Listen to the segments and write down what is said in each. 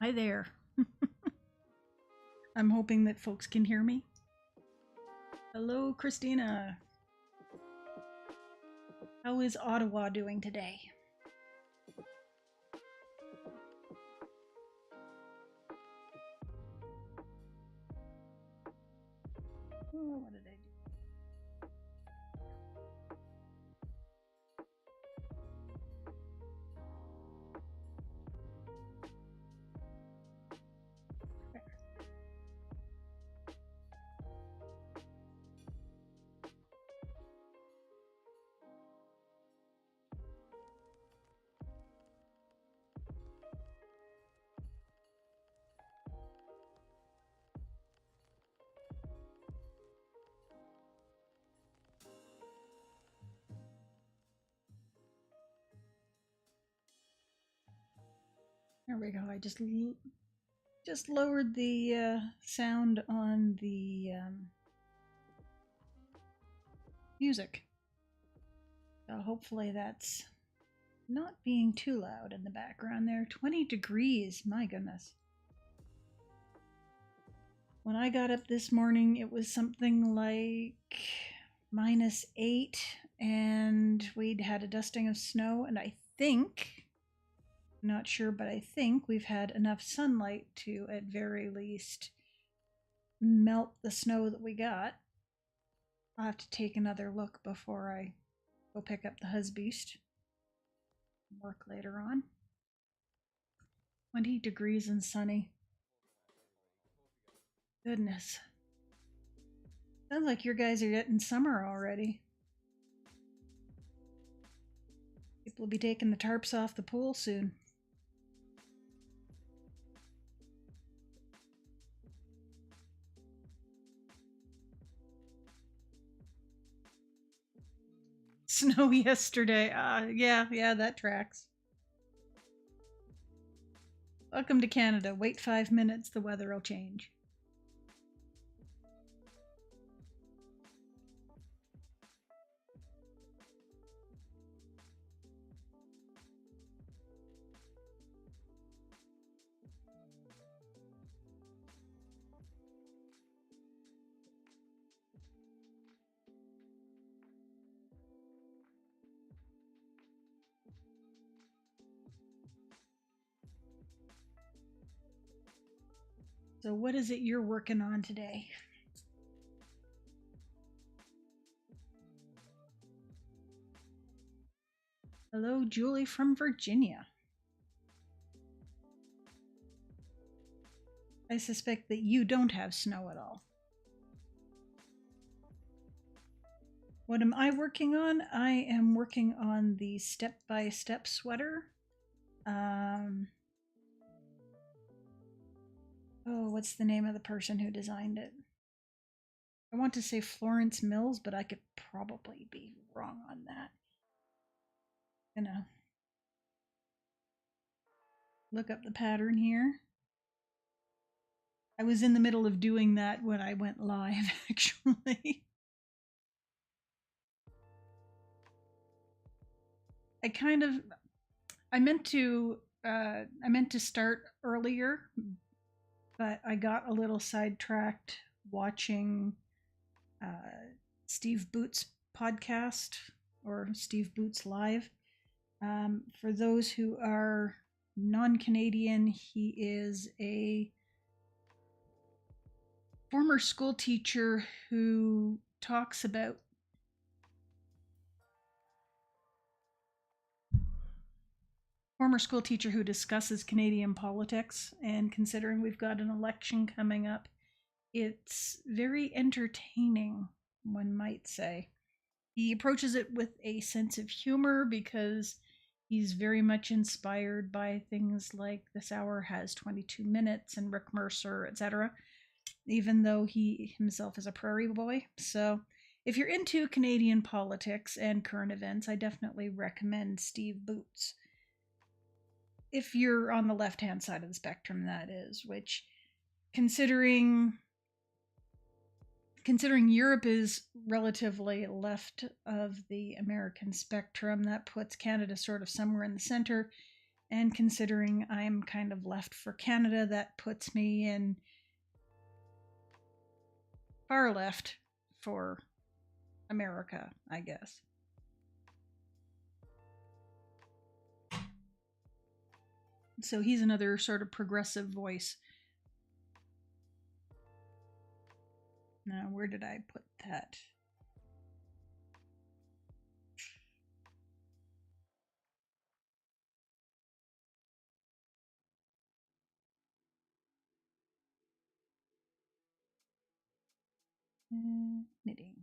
Hi there. I'm hoping that folks can hear me. Hello, Christina. How is Ottawa doing today? Oh, what did I do? There we go. I just lowered the sound on the music. So hopefully that's not being too loud in the background there. 20 degrees, my goodness. When I got up this morning, it was something like -8, and we'd had a dusting of snow, and I think, not sure, but I think we've had enough sunlight to, at very least, melt the snow that we got. I'll have to take another look before I go pick up the husbeast. Work later on. 20 degrees and sunny. Goodness. Sounds like your guys are getting summer already. People will be taking the tarps off the pool soon. Snow yesterday. Yeah, that tracks. Welcome to Canada. Wait 5 minutes, the weather will change. So what is it you're working on today? Hello, Julie from Virginia. I suspect that you don't have snow at all. What am I working on? I am working on the step-by-step sweater. Oh, what's the name of the person who designed it? I want to say Florence Mills, but I could probably be wrong on that. Gonna look up the pattern here. I was in the middle of doing that when I went live, actually. I meant to start earlier, but I got a little sidetracked watching Steve Boots' podcast, or Steve Boots Live. For those who are non-Canadian, he is a former school teacher who talks about discusses Canadian politics, and considering we've got an election coming up, it's very entertaining, one might say. He approaches it with a sense of humor because he's very much inspired by things like This Hour Has 22 Minutes and Rick Mercer, etc., even though he himself is a prairie boy. So if you're into Canadian politics and current events, I definitely recommend Steve Boots. If you're on the left-hand side of the spectrum, that is, which, considering Europe is relatively left of the American spectrum, that puts Canada sort of somewhere in the center. And considering I'm kind of left for Canada, that puts me in far left for America, I guess. So he's another sort of progressive voice. Now, where did I put that? Knitting.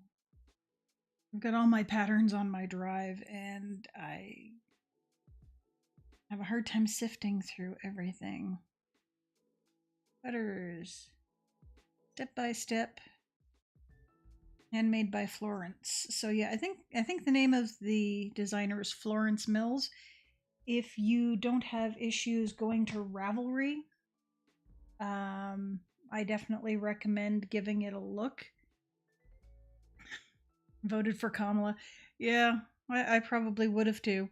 I've got all my patterns on my drive, and I have a hard time sifting through everything. Butters. Step by Step. Handmade by Florence. So yeah, I think the name of the designer is Florence Mills. If you don't have issues going to Ravelry, I definitely recommend giving it a look. Voted for Kamala. Yeah, I probably would have too.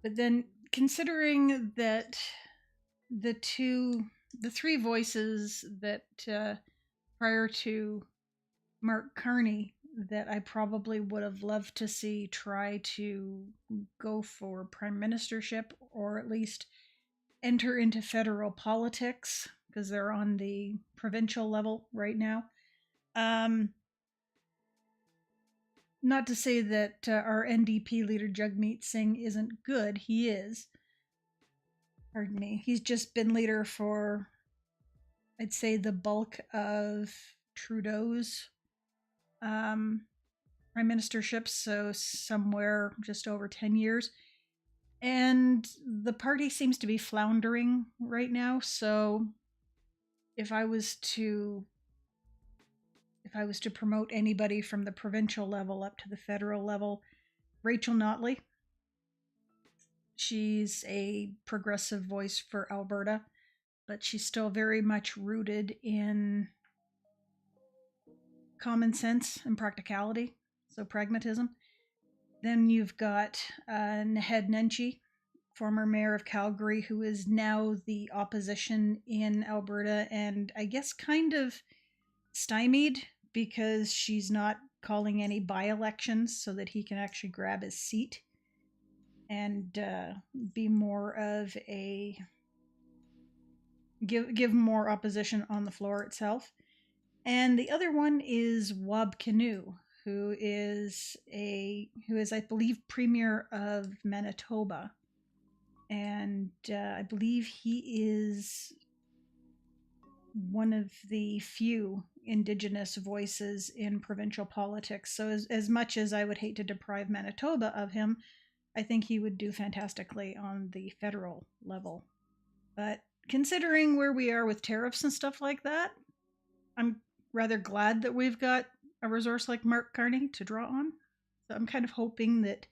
But then considering that the three voices that prior to Mark Carney that I probably would have loved to see try to go for prime ministership or at least enter into federal politics because they're on the provincial level right now. Not to say that our NDP leader Jagmeet Singh isn't good. He is. Pardon me. He's just been leader for, I'd say, the bulk of Trudeau's prime ministership, so somewhere just over 10 years. And the party seems to be floundering right now, so if I was to promote anybody from the provincial level up to the federal level, Rachel Notley. She's a progressive voice for Alberta, but she's still very much rooted in common sense and practicality, so pragmatism. Then you've got Naheed Nenshi, former mayor of Calgary, who is now the opposition in Alberta, and I guess kind of stymied because she's not calling any by-elections so that he can actually grab his seat and be more of a give more opposition on the floor itself. And the other one is Wab Kinew, who is I believe premier of Manitoba, and I believe he is one of the few Indigenous voices in provincial politics. So as much as I would hate to deprive Manitoba of him, I think he would do fantastically on the federal level. But considering where we are with tariffs and stuff like that, I'm rather glad that we've got a resource like Mark Carney to draw on. So I'm kind of hoping that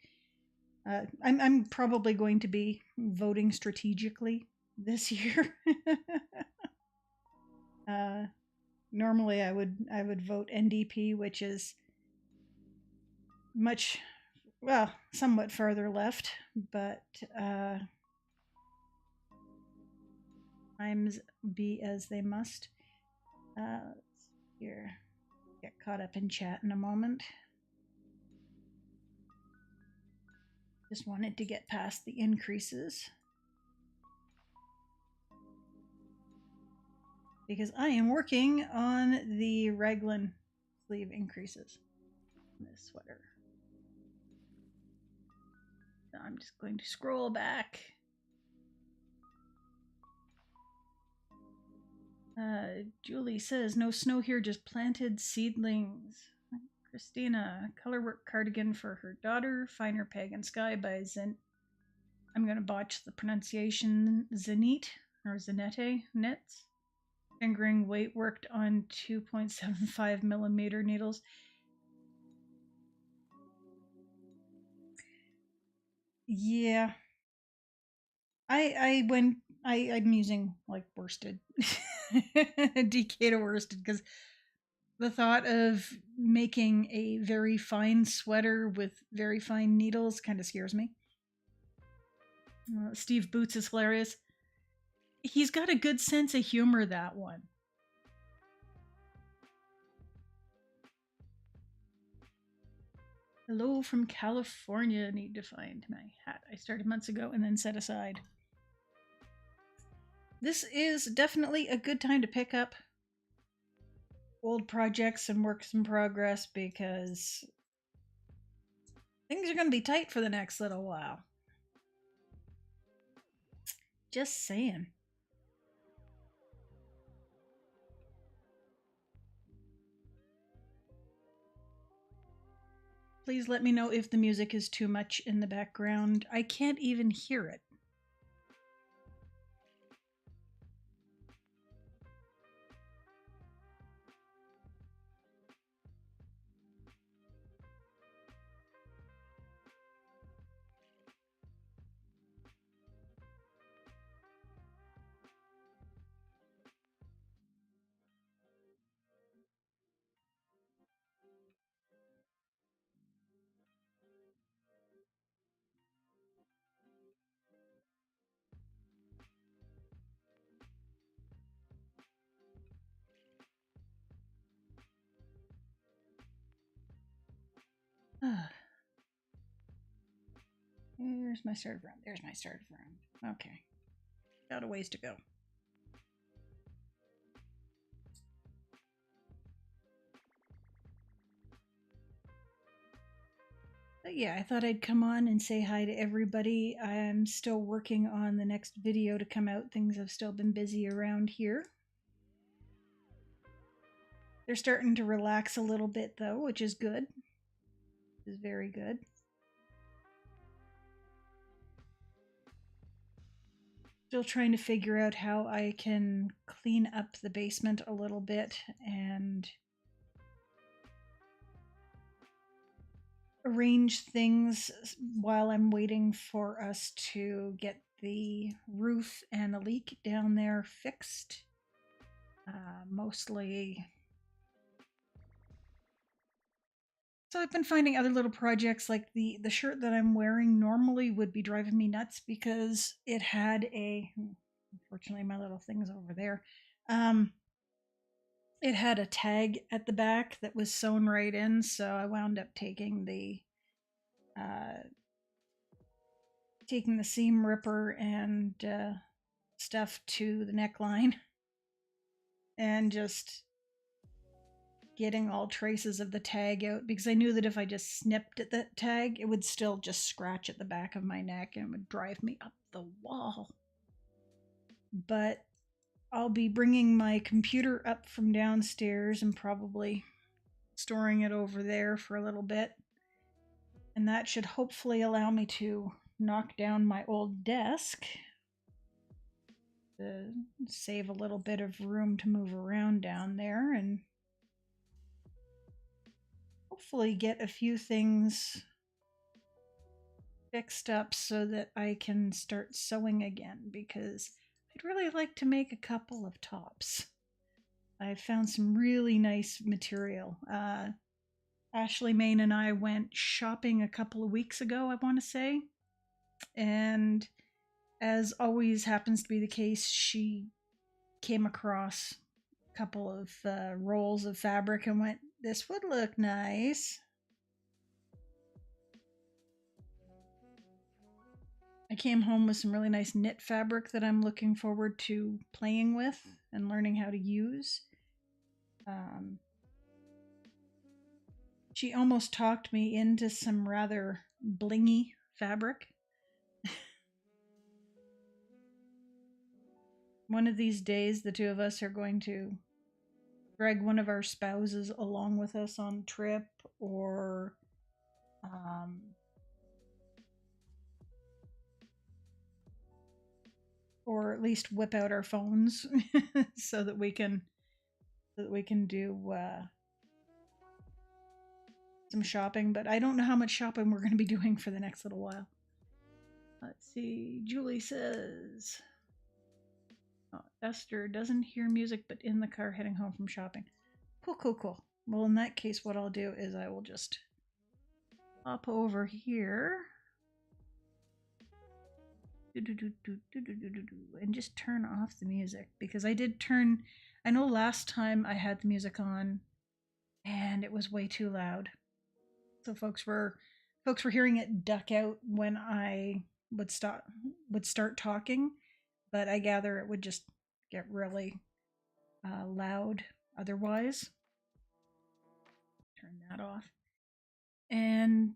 I'm probably going to be voting strategically this year. Normally I would vote NDP, which is somewhat farther left, but times be as they must. Let's see here. Get caught up in chat in a moment. Just wanted to get past the increases, because I am working on the raglan sleeve increases in this sweater. So I'm just going to scroll back. Julie says, no snow here, just planted seedlings. Christina, colorwork cardigan for her daughter, Finer Pagan Sky by I'm going to botch the pronunciation, Zenit, or Zenete knits. Fingering weight worked on 2.75 millimeter needles. Yeah. I'm using like worsted. DK to worsted, because The thought of making a very fine sweater with very fine needles kind of scares me. Steve Boots is hilarious. He's got a good sense of humor, that one. Hello from California. Need to find my hat I started months ago and then set aside. This is definitely a good time to pick up old projects and works in progress because things are going to be tight for the next little while. Just saying. Please let me know if the music is too much in the background. I can't even hear it. There's my started round. There's my started round. Okay. Got a ways to go. But yeah, I thought I'd come on and say hi to everybody. I'm still working on the next video to come out. Things have still been busy around here. They're starting to relax a little bit though, which is good. Is very good. Still trying to figure out how I can clean up the basement a little bit and arrange things while I'm waiting for us to get the roof and the leak down there fixed. Mostly. So I've been finding other little projects like the shirt that I'm wearing normally would be driving me nuts because it had a, unfortunately my little thing's over there. It had a tag at the back that was sewn right in, so I wound up taking the seam ripper and stuff to the neckline and just getting all traces of the tag out because I knew that if I just snipped at that tag, it would still just scratch at the back of my neck and it would drive me up the wall. But I'll be bringing my computer up from downstairs and probably storing it over there for a little bit. And that should hopefully allow me to knock down my old desk to save a little bit of room to move around down there and hopefully get a few things fixed up so that I can start sewing again because I'd really like to make a couple of tops. I found some really nice material. Ashley Main and I went shopping a couple of weeks ago, I want to say. And as always happens to be the case, she came across a couple of rolls of fabric and went, "This would look nice." I came home with some really nice knit fabric that I'm looking forward to playing with and learning how to use. She almost talked me into some rather blingy fabric. One of these days, the two of us are going to drag one of our spouses along with us on a trip or at least whip out our phones so that we can do some shopping. But I don't know how much shopping we're going to be doing for the next little while. Let's see. Julie says, oh, Esther doesn't hear music but in the car heading home from shopping. Cool, cool, cool. Well, in that case, what I'll do is I will just hop over here and just turn off the music, because I know last time I had the music on and it was way too loud. So folks were hearing it duck out when I would start talking, but I gather it would just get really loud otherwise. Turn that off. And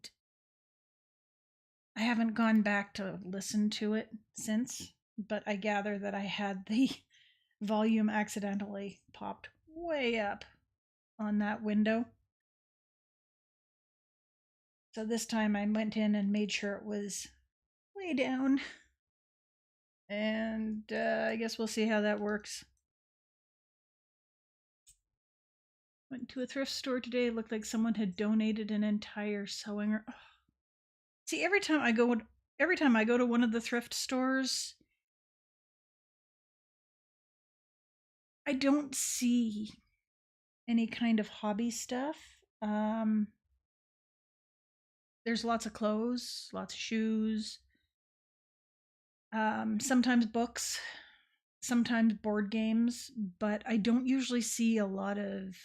I haven't gone back to listen to it since, but I gather that I had the volume accidentally popped way up on that window. So this time I went in and made sure it was way down. And I guess we'll see how that works. Went to a thrift store today. It looked like someone had donated an entire sewing. See, every time I go to one of the thrift stores, I don't see any kind of hobby stuff. There's lots of clothes, lots of shoes, sometimes books, sometimes board games, but I don't usually see a lot of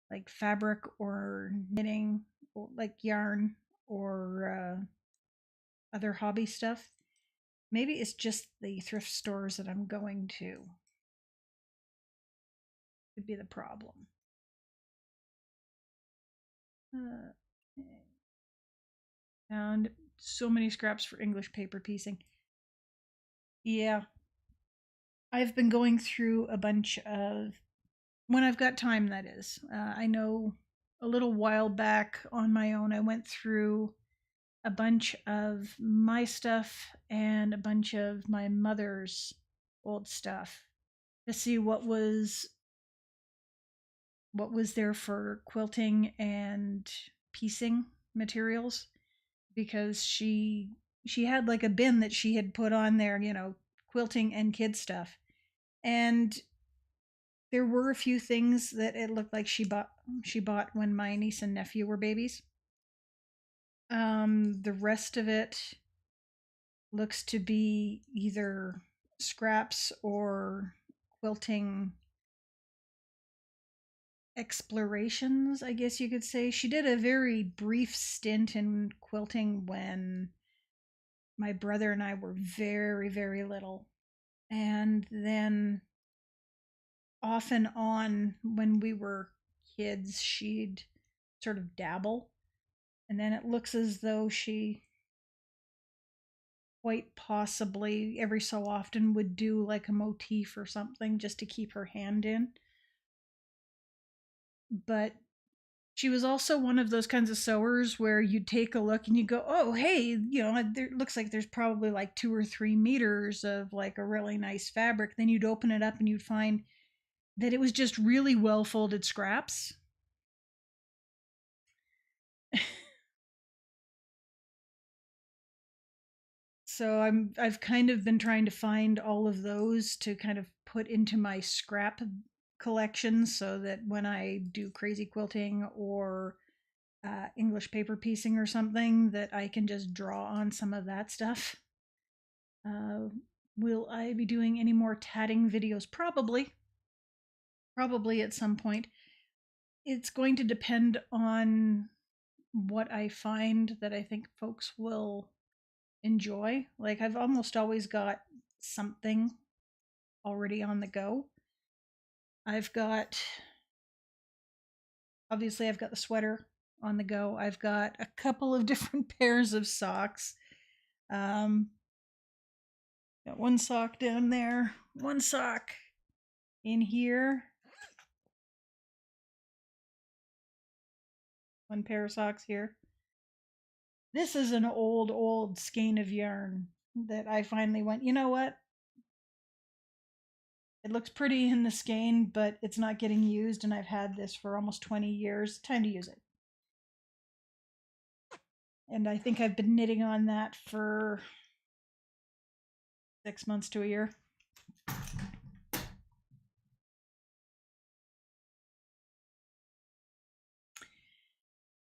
like fabric or knitting, or like yarn or other hobby stuff. Maybe it's just the thrift stores that I'm going to. Could be the problem. Found so many scraps for English paper piecing. Yeah, I've been going through a bunch of, when I've got time, that is. I know a little while back on my own, I went through a bunch of my stuff and a bunch of my mother's old stuff to see what was there for quilting and piecing materials, because she had like a bin that she had put on there, quilting and kid stuff. And there were a few things that it looked like she bought when my niece and nephew were babies. The rest of it looks to be either scraps or quilting explorations, I guess you could say. She did a very brief stint in quilting when my brother and I were very, very little. And then off and on when we were kids, she'd sort of dabble. And then it looks as though she quite possibly every so often would do like a motif or something just to keep her hand in. But she was also one of those kinds of sewers where you'd take a look and you go, oh, hey, there looks like there's probably like 2 or 3 meters of like a really nice fabric. Then you'd open it up and you'd find that it was just really well folded scraps. So I've kind of been trying to find all of those to kind of put into my scrap collection, so that when I do crazy quilting or English paper piecing or something, that I can just draw on some of that stuff. Will I be doing any more tatting videos? Probably at some point. It's going to depend on what I find that I think folks will enjoy. Like, I've almost always got something already on the go. I've got Obviously, I've got the sweater on the go. I've got a couple of different pairs of socks. Um, got one sock down there, one sock in here, one pair of socks here. This is an old skein of yarn that I finally went, you know what? It looks pretty in the skein, but it's not getting used, and I've had this for almost 20 years. Time to use it. And I think I've been knitting on that for 6 months to a year.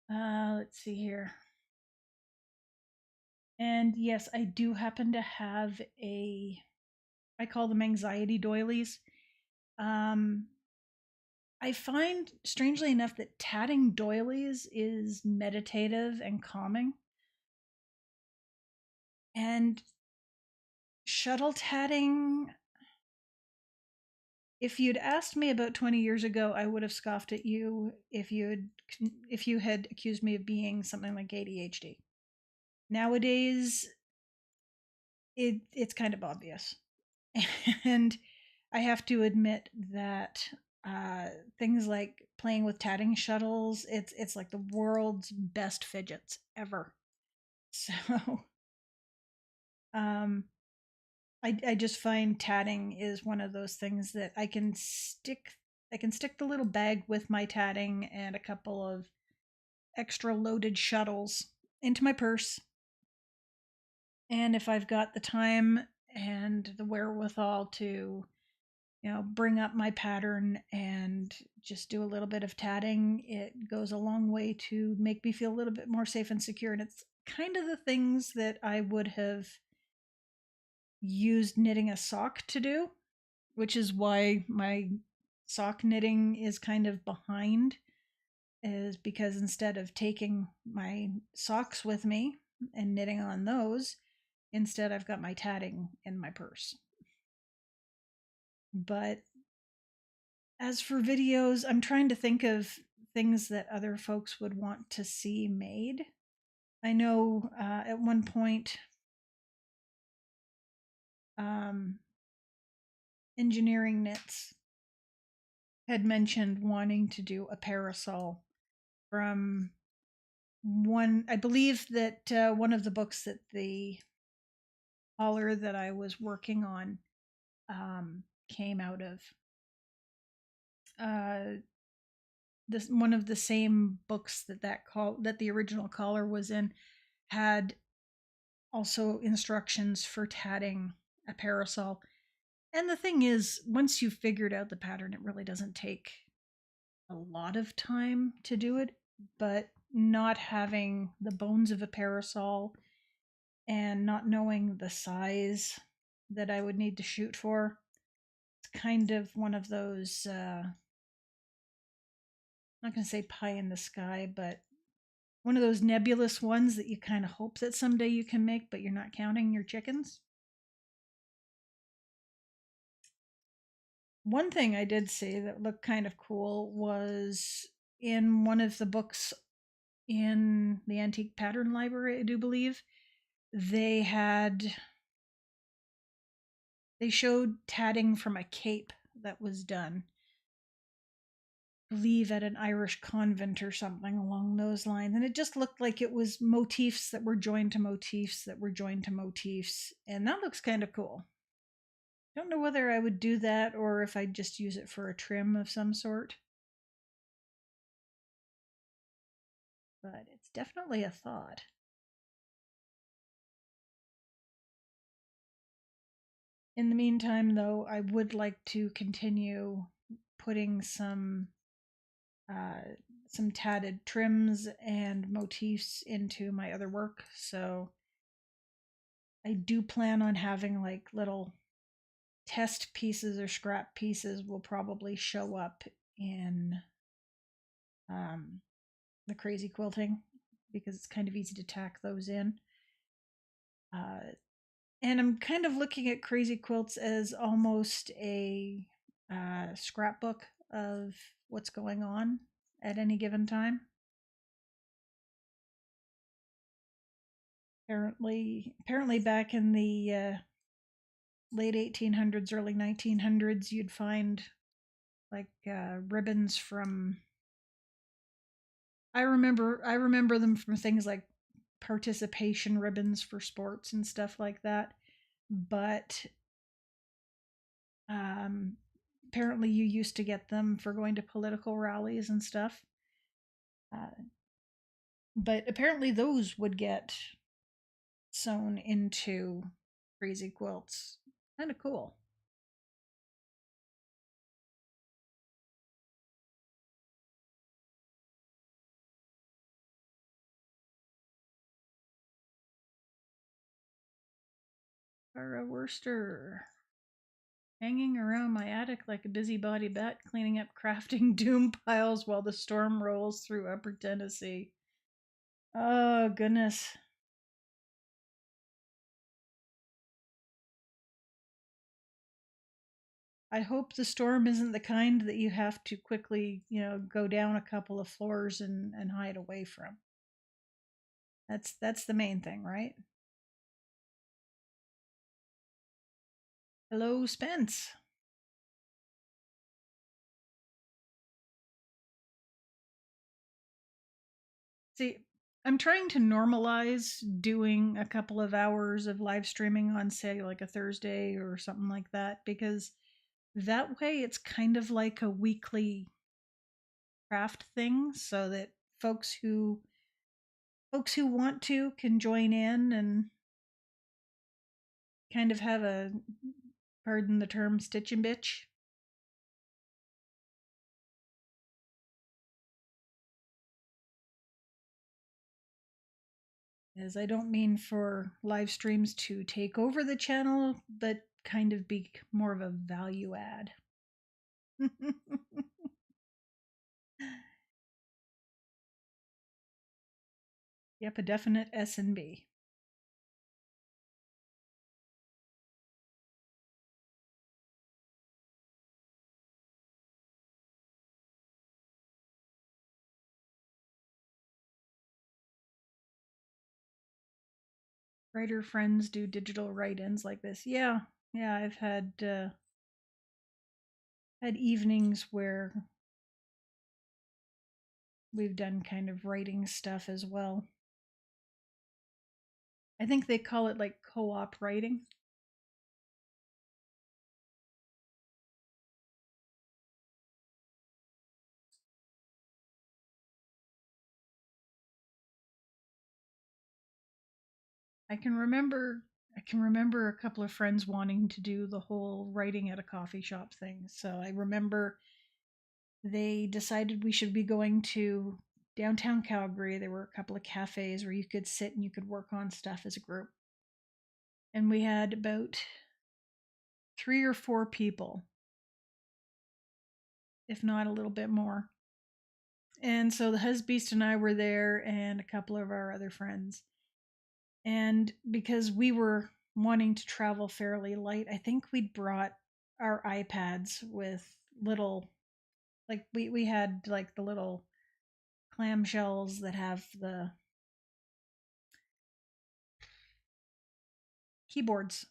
Let's see here. And yes, I do happen to have I call them anxiety doilies. Um, I find, strangely enough, that tatting doilies is meditative and calming. And shuttle tatting, if you'd asked me about 20 years ago, I would have scoffed at you if you had accused me of being something like ADHD. Nowadays, it's kind of obvious. And I have to admit that uh, things like playing with tatting shuttles, it's like the world's best fidgets ever. So um, I just find tatting is one of those things that I can stick the little bag with my tatting and a couple of extra loaded shuttles into my purse. And if I've got the time and the wherewithal to, bring up my pattern and just do a little bit of tatting, it goes a long way to make me feel a little bit more safe and secure. And it's kind of the things that I would have used knitting a sock to do, which is why my sock knitting is kind of behind, is because instead of taking my socks with me and knitting on those, instead I've got my tatting in my purse. But as for videos, I'm trying to think of things that other folks would want to see made. I know at one point, um, Engineering Knits had mentioned wanting to do a parasol from one. I believe that one of the books that the author that I was working on came out of. Uh, this one of the same books that the original collar was in had also instructions for tatting a parasol. And the thing is, once you've figured out the pattern, it really doesn't take a lot of time to do it. But not having the bones of a parasol and not knowing the size that I would need to shoot for, it's kind of one of those, I'm not going to say pie in the sky, but one of those nebulous ones that you kind of hope that someday you can make, but you're not counting your chickens. One thing I did see that looked kind of cool was in one of the books in the Antique Pattern Library, I do believe, they had they showed tatting from a cape that was done. I believe at an Irish convent or something along those lines. And it just looked like it was motifs that were joined to motifs that were joined to motifs. And that looks kind of cool. Don't know whether I would do that or if I'd just use it for a trim of some sort. But it's definitely a thought. In the meantime, though, I would like to continue putting uh, some tatted trims and motifs into my other work. So I do plan on having like little test pieces or scrap pieces will probably show up in um, the crazy quilting because it's kind of easy to tack those in. Uh, and I'm kind of looking at crazy quilts as almost a scrapbook of what's going on at any given time. Apparently, back in the late 1800s, early 1900s, you'd find like ribbons from. I remember them from things like participation ribbons for sports and stuff like that. But um, apparently, you used to get them for going to political rallies and stuff. Uh, but apparently, those would get sewn into crazy quilts. Kind of cool. Cara Worster. Hanging around my attic like a busybody bat, cleaning up crafting doom piles while the storm rolls through upper Tennessee. Oh, goodness. I hope the storm isn't the kind that you have to quickly, go down a couple of floors and hide away from. That's the main thing, right? Hello, Spence. See, I'm trying to normalize doing a couple of hours of live streaming on, say, like a Thursday or something like that, because that way it's kind of like a weekly craft thing, so that folks who want to can join in and kind of have a, pardon the term, stitch and bitch. As I don't mean for live streams to take over the channel, but kind of be more of a value add. Yep, a definite S and B. Writer friends do digital write-ins like this. Yeah, yeah, I've had evenings where we've done kind of writing stuff as well. I think they call it like co-op writing. I can remember a couple of friends wanting to do the whole writing at a coffee shop thing. So I remember they decided we should be going to downtown Calgary. There were a couple of cafes where you could sit and you could work on stuff as a group. And we had about 3 or 4 people, if not a little bit more. And so the husbeast and I were there, and a couple of our other friends. And because we were wanting to travel fairly light, I think we'd brought our iPads with little, like, we had like the little clamshells that have the keyboards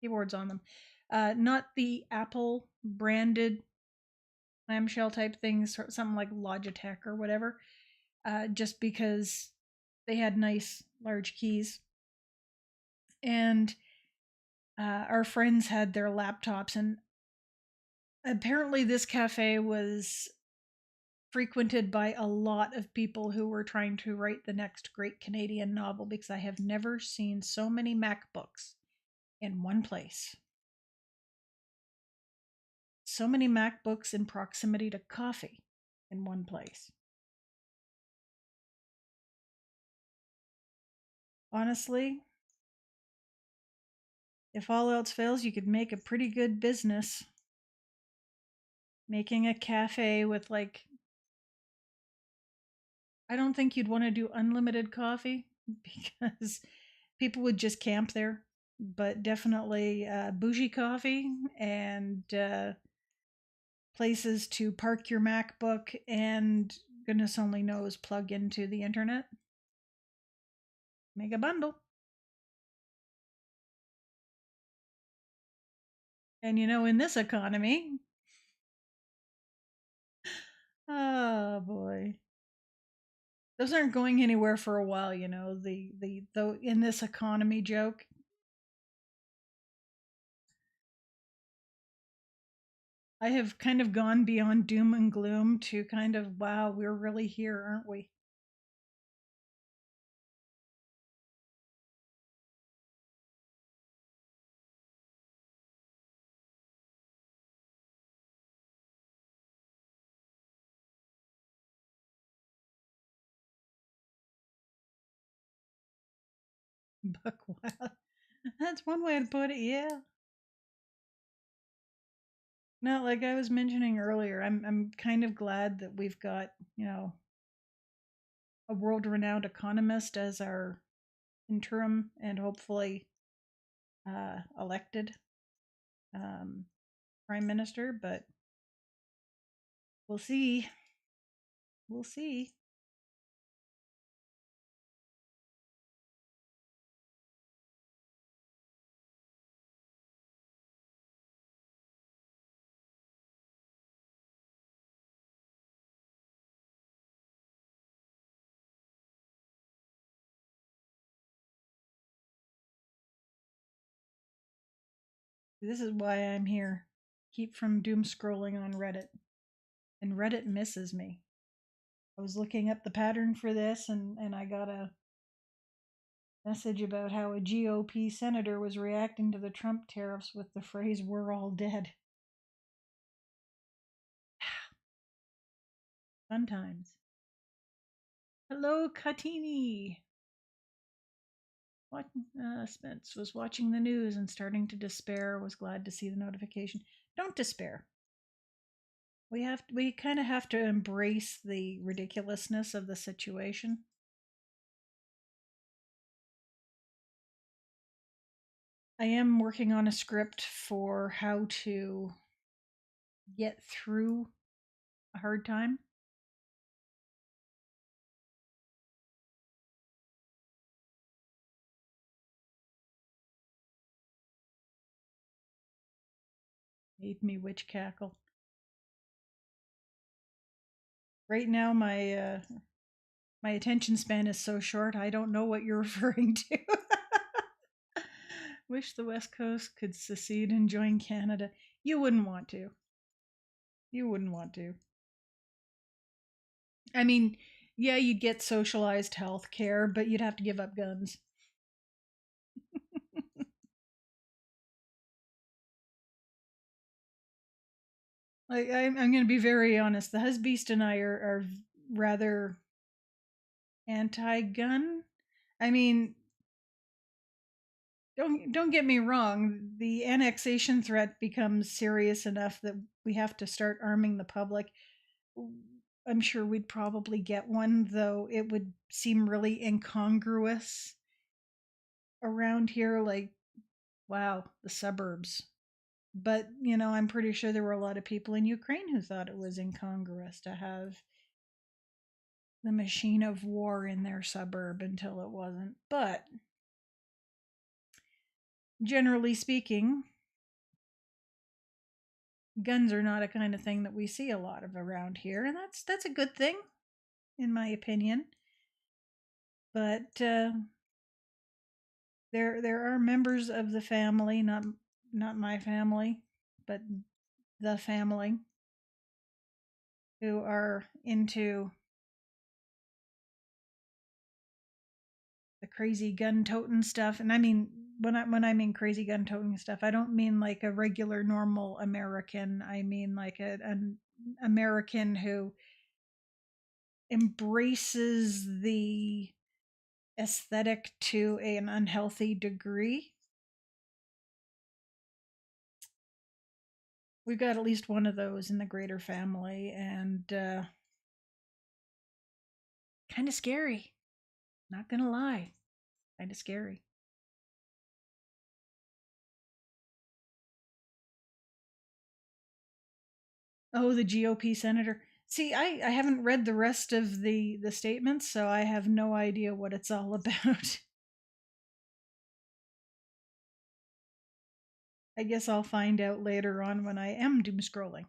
keyboards on them. Not the Apple branded clamshell type things, something like Logitech or whatever, just because they had nice large keys. And our friends had their laptops, and apparently this cafe was frequented by a lot of people who were trying to write the next great Canadian novel, because I have never seen so many MacBooks in one place. So many MacBooks in proximity to coffee in one place. Honestly, if all else fails, you could make a pretty good business making a cafe with, like, I don't think you'd want to do unlimited coffee because people would just camp there, but definitely bougie coffee and places to park your MacBook and goodness only knows plug into the internet. Make a bundle. And in this economy, oh boy, those aren't going anywhere for a while. The in this economy joke. I have kind of gone beyond doom and gloom to kind of, wow, we're really here, aren't we? Buck wild. That's one way to put it, yeah. No, like I was mentioning earlier, I'm kind of glad that we've got, a world renowned economist as our interim and hopefully elected um, prime minister, but we'll see. We'll see. This is why I'm here. Keep from doom scrolling on Reddit. And Reddit misses me. I was looking up the pattern for this, and I got a message about how a GOP senator was reacting to the Trump tariffs with the phrase, "We're all dead." Fun times. Hello, Katini. What, Spence was watching the news and starting to despair. Was glad to see the notification. Don't despair. We kind of have to embrace the ridiculousness of the situation. I am working on a script for how to get through a hard time. Made me witch cackle. Right now, my attention span is so short. I don't know what you're referring to. Wish the West Coast could secede and join Canada. You wouldn't want to. You wouldn't want to. I mean, yeah, you'd get socialized health care, but you'd have to give up guns. Like, I'm going to be very honest. The husbeast and I are rather anti-gun. I mean, don't get me wrong. The annexation threat becomes serious enough that we have to start arming the public. I'm sure we'd probably get one, though it would seem really incongruous around here. Like, wow, the suburbs. But, I'm pretty sure there were a lot of people in Ukraine who thought it was incongruous to have the machine of war in their suburb until it wasn't. But generally speaking, guns are not a kind of thing that we see a lot of around here, and that's a good thing, in my opinion. But there are members of the family, not my family, but the family, who are into the crazy gun toting stuff. And I mean, when I mean crazy gun toting stuff, I don't mean like a regular normal American. I mean like an American who embraces the aesthetic to an unhealthy degree. We've got at least one of those in the greater family, and kind of scary. Not gonna lie, kind of scary. Oh, the GOP senator. See, I haven't read the rest of the statements, so I have no idea what it's all about. I guess I'll find out later on when I am doom scrolling,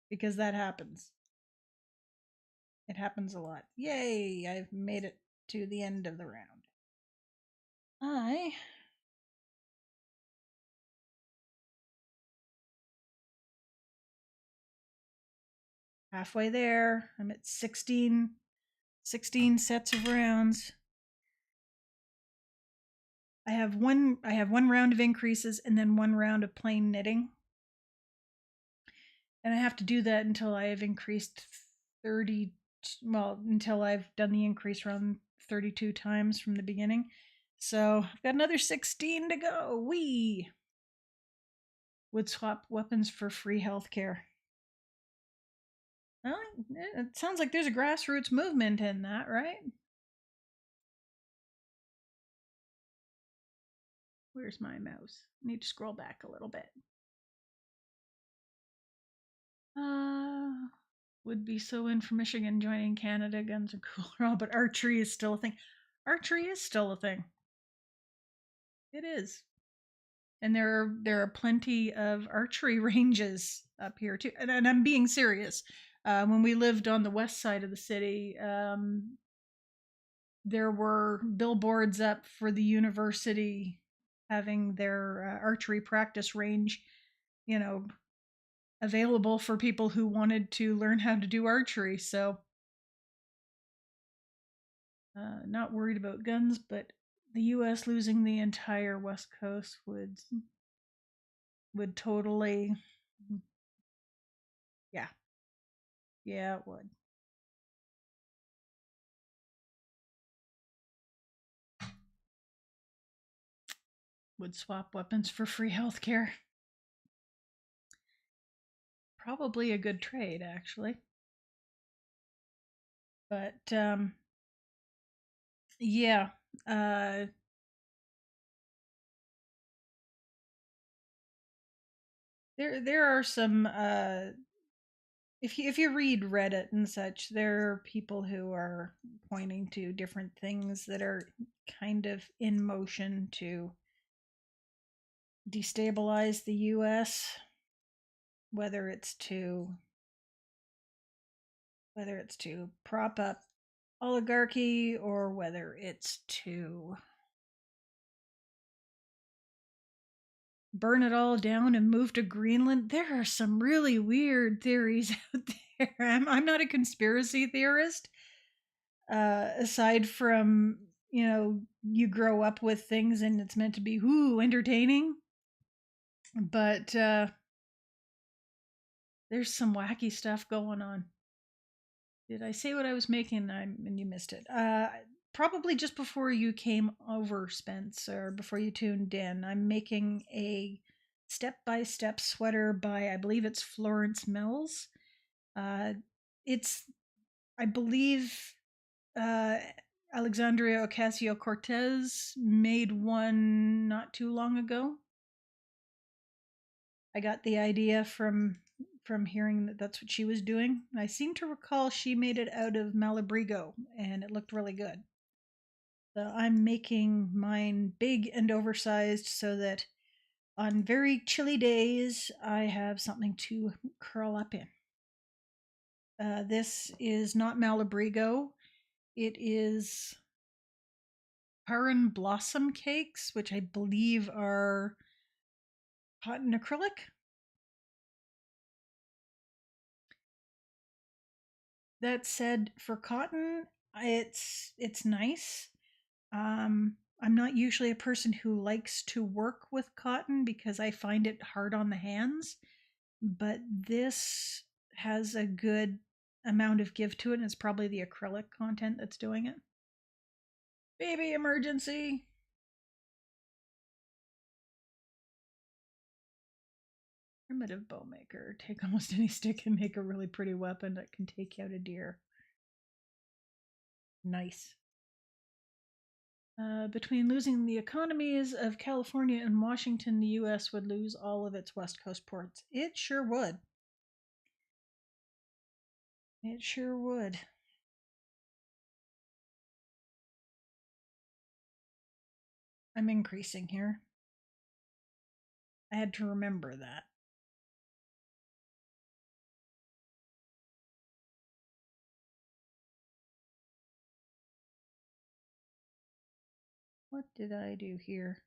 because that happens. It happens a lot. Yay! I've made it to the end of the round. I halfway there. I'm at 16 sets of rounds. I have one round of increases and then one round of plain knitting. And I have to do that until I have increased 30, well, until I've done the increase run 32 times from the beginning. So I've got another 16 to go. We would swap weapons for free healthcare. Well, it sounds like there's a grassroots movement in that, right? Where's my mouse? I need to scroll back a little bit. Would be so in for Michigan joining Canada. Guns are cool, but archery is still a thing. Archery is still a thing. It is, and there are plenty of archery ranges up here too. And I'm being serious. When we lived on the west side of the city, there were billboards up for the university having their archery practice range, you know, available for people who wanted to learn how to do archery. So, not worried about guns, but the U.S. losing the entire West Coast would totally, yeah, yeah, it would. Would swap weapons for free healthcare. Probably a good trade, actually. But yeah, uh, there are some. If you read Reddit and such, there are people who are pointing to different things that are kind of in motion to destabilize the U.S. Whether it's to prop up oligarchy or whether it's to burn it all down and move to Greenland. There are some really weird theories out there. I'm not a conspiracy theorist. Aside from, you grow up with things and it's meant to be entertaining. But there's some wacky stuff going on. Did I say what I was making? And you missed it. Probably just before you came over, Spence, or before you tuned in, I'm making a step-by-step sweater by, I believe it's Florence Mills. It's, I believe, uh, Alexandria Ocasio Cortez made one not too long ago. I got the idea from hearing that that's what she was doing. I seem to recall she made it out of Malabrigo, and it looked really good. So I'm making mine big and oversized so that on very chilly days I have something to curl up in. This is not Malabrigo. It is Paran Blossom Cakes, which I believe are cotton acrylic. That said, for cotton, it's nice. I'm not usually a person who likes to work with cotton because I find it hard on the hands, but this has a good amount of give to it, and it's probably the acrylic content that's doing it. Baby emergency. Primitive bow maker. Take almost any stick and make a really pretty weapon that can take out a deer. Nice. Between losing the economies of California and Washington, the U.S. would lose all of its West Coast ports. It sure would. It sure would. I'm increasing here. I had to remember that. What did I do here?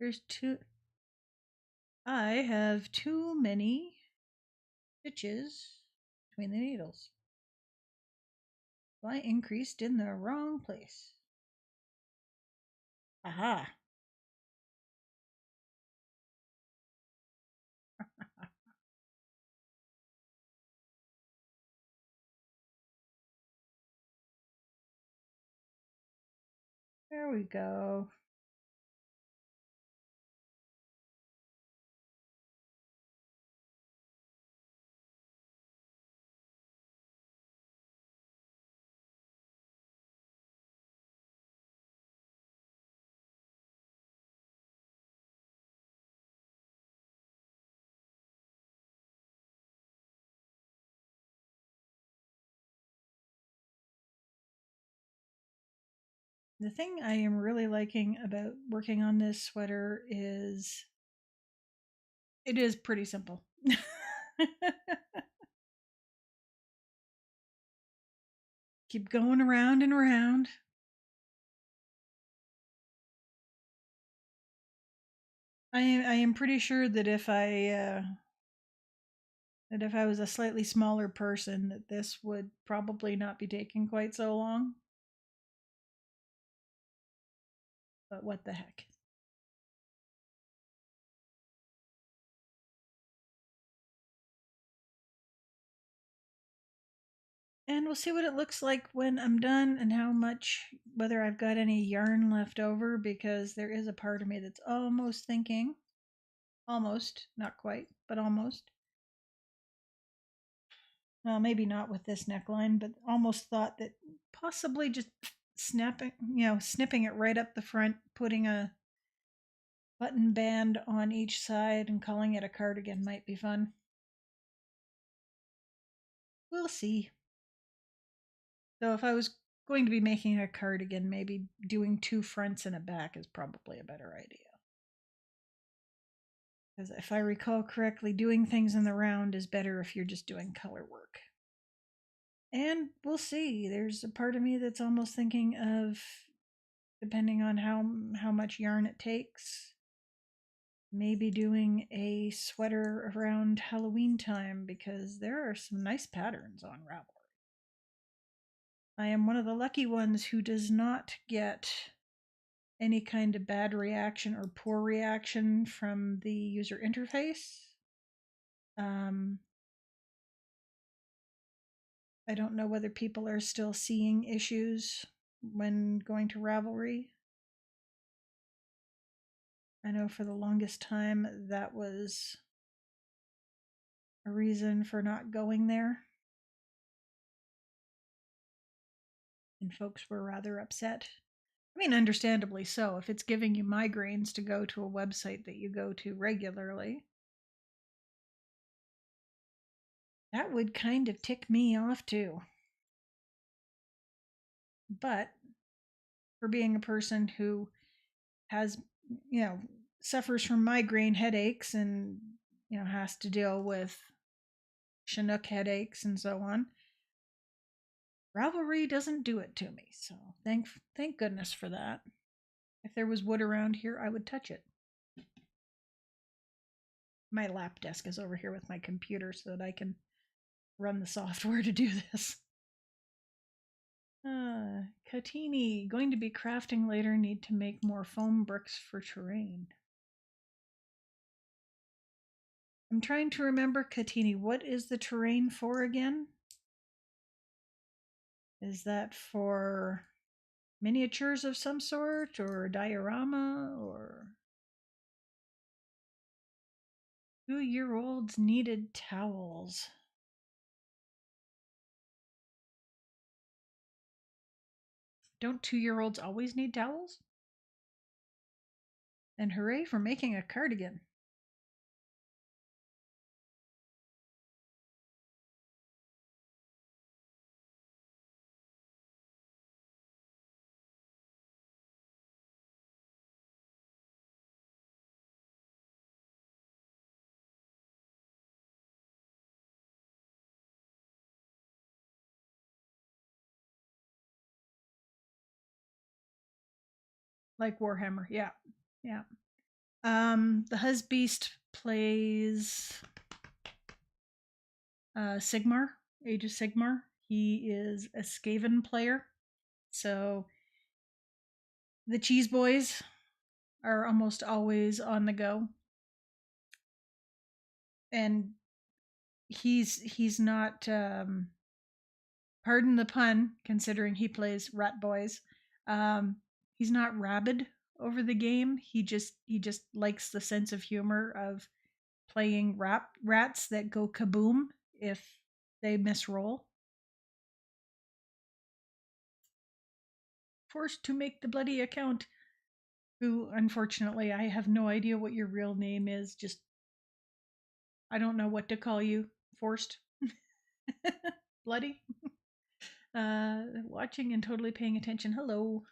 There's two. I have too many stitches between the needles. So I increased in the wrong place. Aha. There we go. The thing I am really liking about working on this sweater is it is pretty simple. Keep going around and around. I am pretty sure that if I was a slightly smaller person, that this would probably not be taking quite so long. But what the heck? And we'll see what it looks like when I'm done and how much, whether I've got any yarn left over, because there is a part of me that's almost thinking, almost, not quite, but almost. Well, maybe not with this neckline, but almost thought that possibly just snipping it right up the front, putting a button band on each side and calling it a cardigan might be fun. We'll see. So if I was going to be making a cardigan, maybe doing two fronts and a back is probably a better idea. Because if I recall correctly, doing things in the round is better if you're just doing color work. And we'll see. There's a part of me that's almost thinking of, depending on how much yarn it takes, maybe doing a sweater around Halloween time, because there are some nice patterns on Ravelry. I am one of the lucky ones who does not get any kind of bad reaction or poor reaction from the user interface. Um, I don't know whether people are still seeing issues when going to Ravelry. I know for the longest time that was a reason for not going there. And folks were rather upset. I mean, understandably so. If it's giving you migraines to go to a website that you go to regularly, that would kind of tick me off too. But for being a person who has, suffers from migraine headaches and, has to deal with Chinook headaches and so on, Ravelry doesn't do it to me. So thank goodness for that. If there was wood around here, I would touch it. My lap desk is over here with my computer so that I can run the software to do this. Katini, going to be crafting later, need to make more foam bricks for terrain. I'm trying to remember, Katini, what is the terrain for again? Is that for miniatures of some sort, or a diorama, or 2-year-olds needed towels? Don't 2-year-olds always need towels? And hooray for making a cardigan. Like Warhammer, yeah. Yeah. The Husbeast plays Sigmar, Age of Sigmar. He is a Skaven player. So the Cheese Boys are almost always on the go. And he's not pardon the pun, considering he plays Rat Boys. he's not rabid over the game. He just likes the sense of humor of playing rats that go kaboom if they misroll. Forced to make the bloody account. Who, unfortunately, I have no idea what your real name is. Just, I don't know what to call you. Forced. Bloody. Watching and totally paying attention. Hello.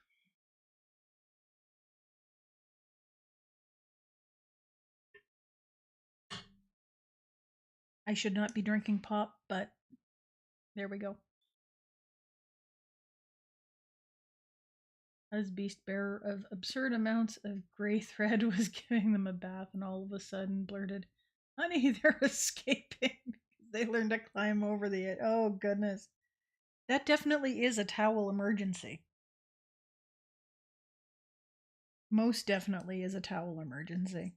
I should not be drinking pop, but there we go. As beast bearer of absurd amounts of gray thread was giving them a bath and all of a sudden blurted, "Honey, they're escaping." They learned to climb over the edge. Oh, goodness. That definitely is a towel emergency. Most definitely is a towel emergency.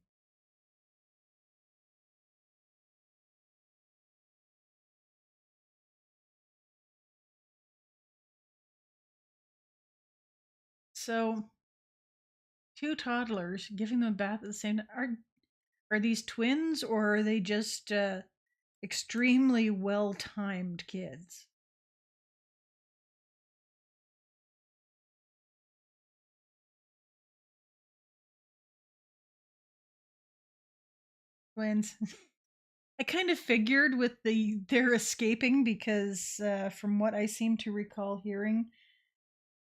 So, two toddlers giving them a bath at the same time. Are these twins or are they just extremely well timed kids? Twins. I kind of figured with they're escaping because from what I seem to recall hearing,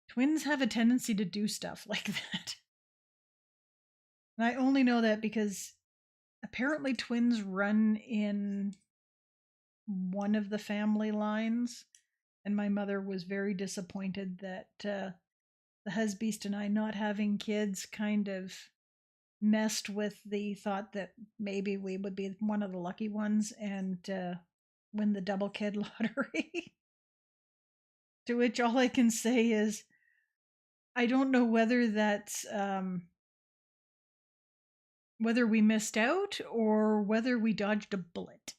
twins have a tendency to do stuff like that. And I only know that because apparently twins run in one of the family lines, and my mother was very disappointed that the husbeast and I not having kids kind of messed with the thought that maybe we would be one of the lucky ones and win the double kid lottery. To which all I can say is, I don't know whether that's whether we missed out or whether we dodged a bullet.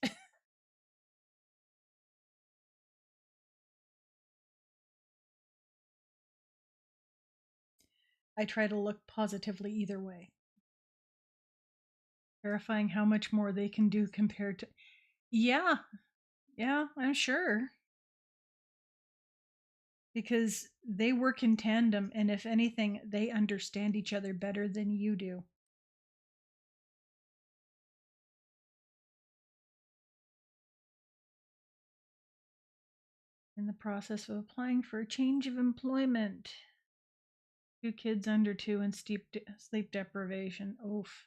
I try to look positively either way. Terrifying how much more they can do compared to. Yeah, yeah, I'm sure. Because they work in tandem, and if anything, they understand each other better than you do. In the process of applying for a change of employment. Two kids under two and sleep deprivation. Oof.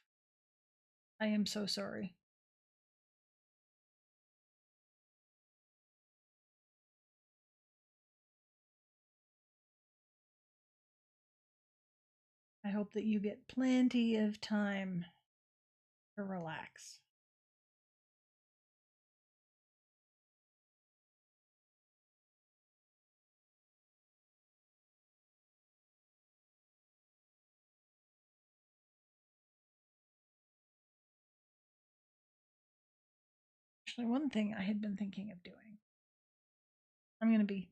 I am so sorry. I hope that you get plenty of time to relax. Actually, one thing I had been thinking of doing, I'm going to be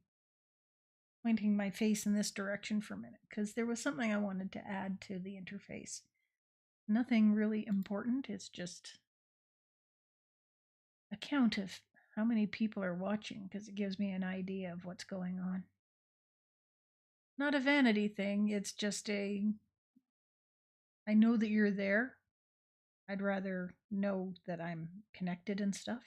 pointing my face in this direction for a minute because there was something I wanted to add to the interface. Nothing really important, it's just a count of how many people are watching because it gives me an idea of what's going on. Not a vanity thing, it's just I know that you're there. I'd rather know that I'm connected and stuff.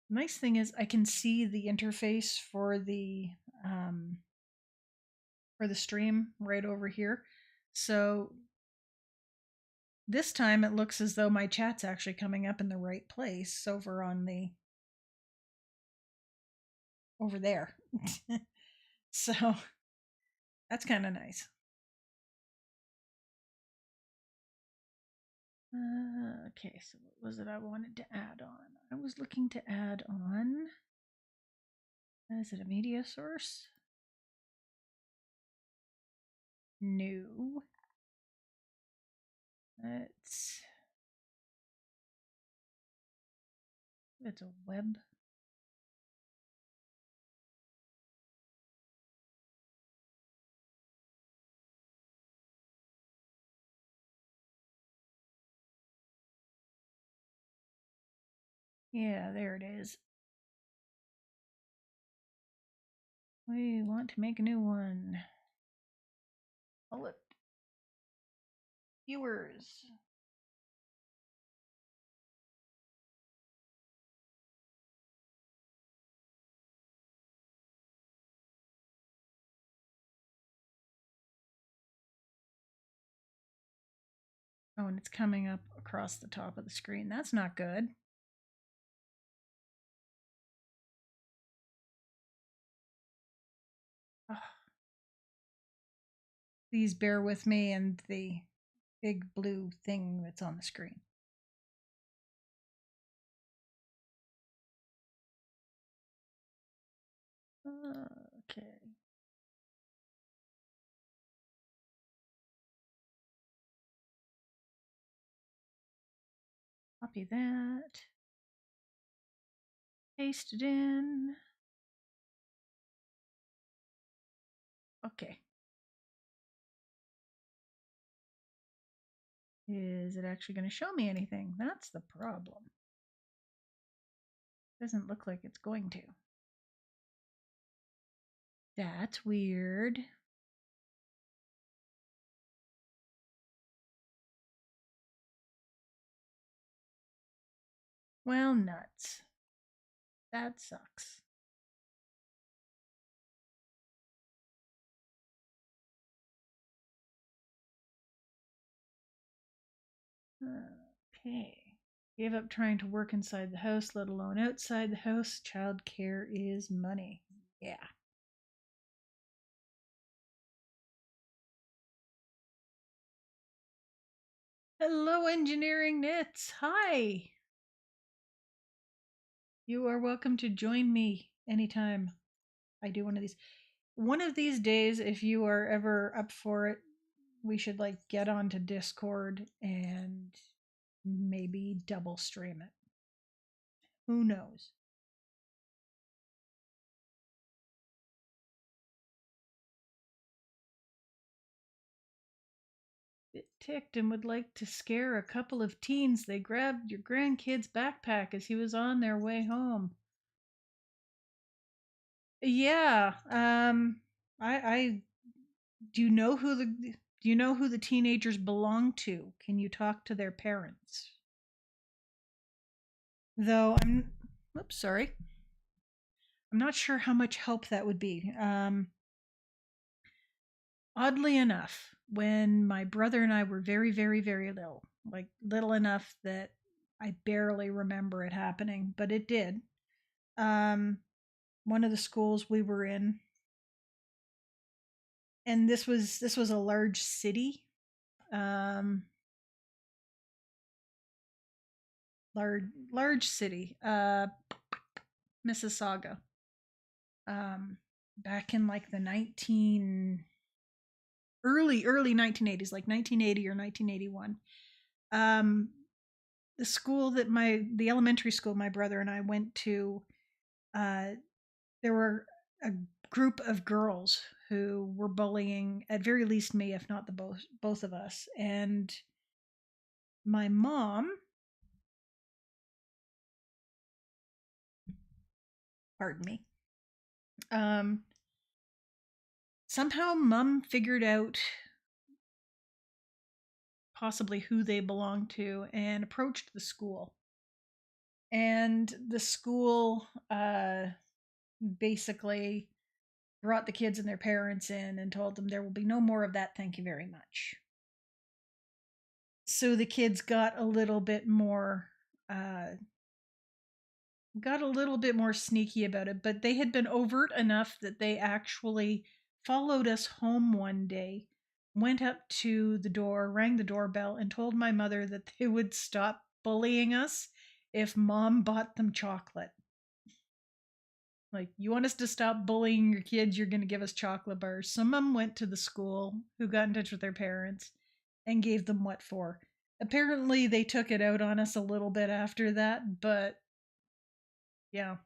Nice thing is I can see the interface for the stream right over here. So this time it looks as though my chat's actually coming up in the right place over there. So that's kind of nice. Okay, so what was it I wanted to add on? I was looking to add on. Is it a media source? No. It's a web. Yeah, there it is. We want to make a new one. Bullet viewers. Oh, and it's coming up across the top of the screen. That's not good. Oh, please bear with me and the big blue thing that's on the screen. Okay. Copy that. Paste it in. Okay. Is it actually going to show me anything? That's the problem. Doesn't look like it's going to. That's weird. Well, nuts. That sucks. Okay. Gave up trying to work inside the house, let alone outside the house. Child care is money. Yeah. Hello, engineering nits. Hi. You are welcome to join me anytime I do one of these. One of these days, if you are ever up for it, we should like get onto Discord and maybe double stream it. Who knows? Bit ticked and would like to scare a couple of teens. They grabbed your grandkid's backpack as he was on their way home. Yeah. I do you know who the teenagers belong to? Can you talk to their parents? Though oops, sorry. I'm not sure how much help that would be. Oddly enough, when my brother and I were very, very, very little, like little enough that I barely remember it happening, but it did. Um, One of the schools we were in, and this was a large city, um, large city, Mississauga. Um, Back in like the 19 early 1980s, like 1980 or 1981. Um, the school that the elementary school my brother and I went to, uh, there were a group of girls who were bullying at very least me, if not the both of us. And my mom, pardon me, um, somehow mom figured out possibly who they belonged to and approached the school. And the school basically brought the kids and their parents in and told them there will be no more of that, thank you very much. So the kids uh, got a little bit more sneaky about it, but they had been overt enough that they actually followed us home one day, went up to the door, rang the doorbell, and told my mother that they would stop bullying us if mom bought them chocolate. Like, you want us to stop bullying your kids, you're going to give us chocolate bars. So mom went to the school, who got in touch with their parents and gave them what for. Apparently, they took it out on us a little bit after that, but yeah.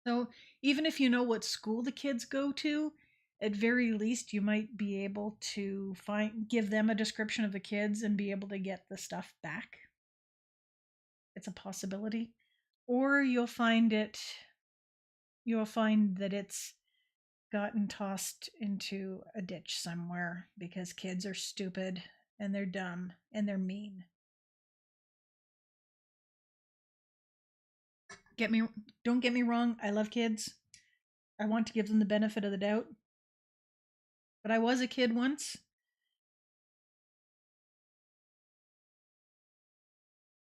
So even if you know what school the kids go to, at very least you might be able to give them a description of the kids and be able to get the stuff back. It's a possibility. or you'll find that it's gotten tossed into a ditch somewhere because kids are stupid and they're dumb and they're mean. Get me Don't get me wrong, I love kids. I want to give them the benefit of the doubt. But I was a kid once,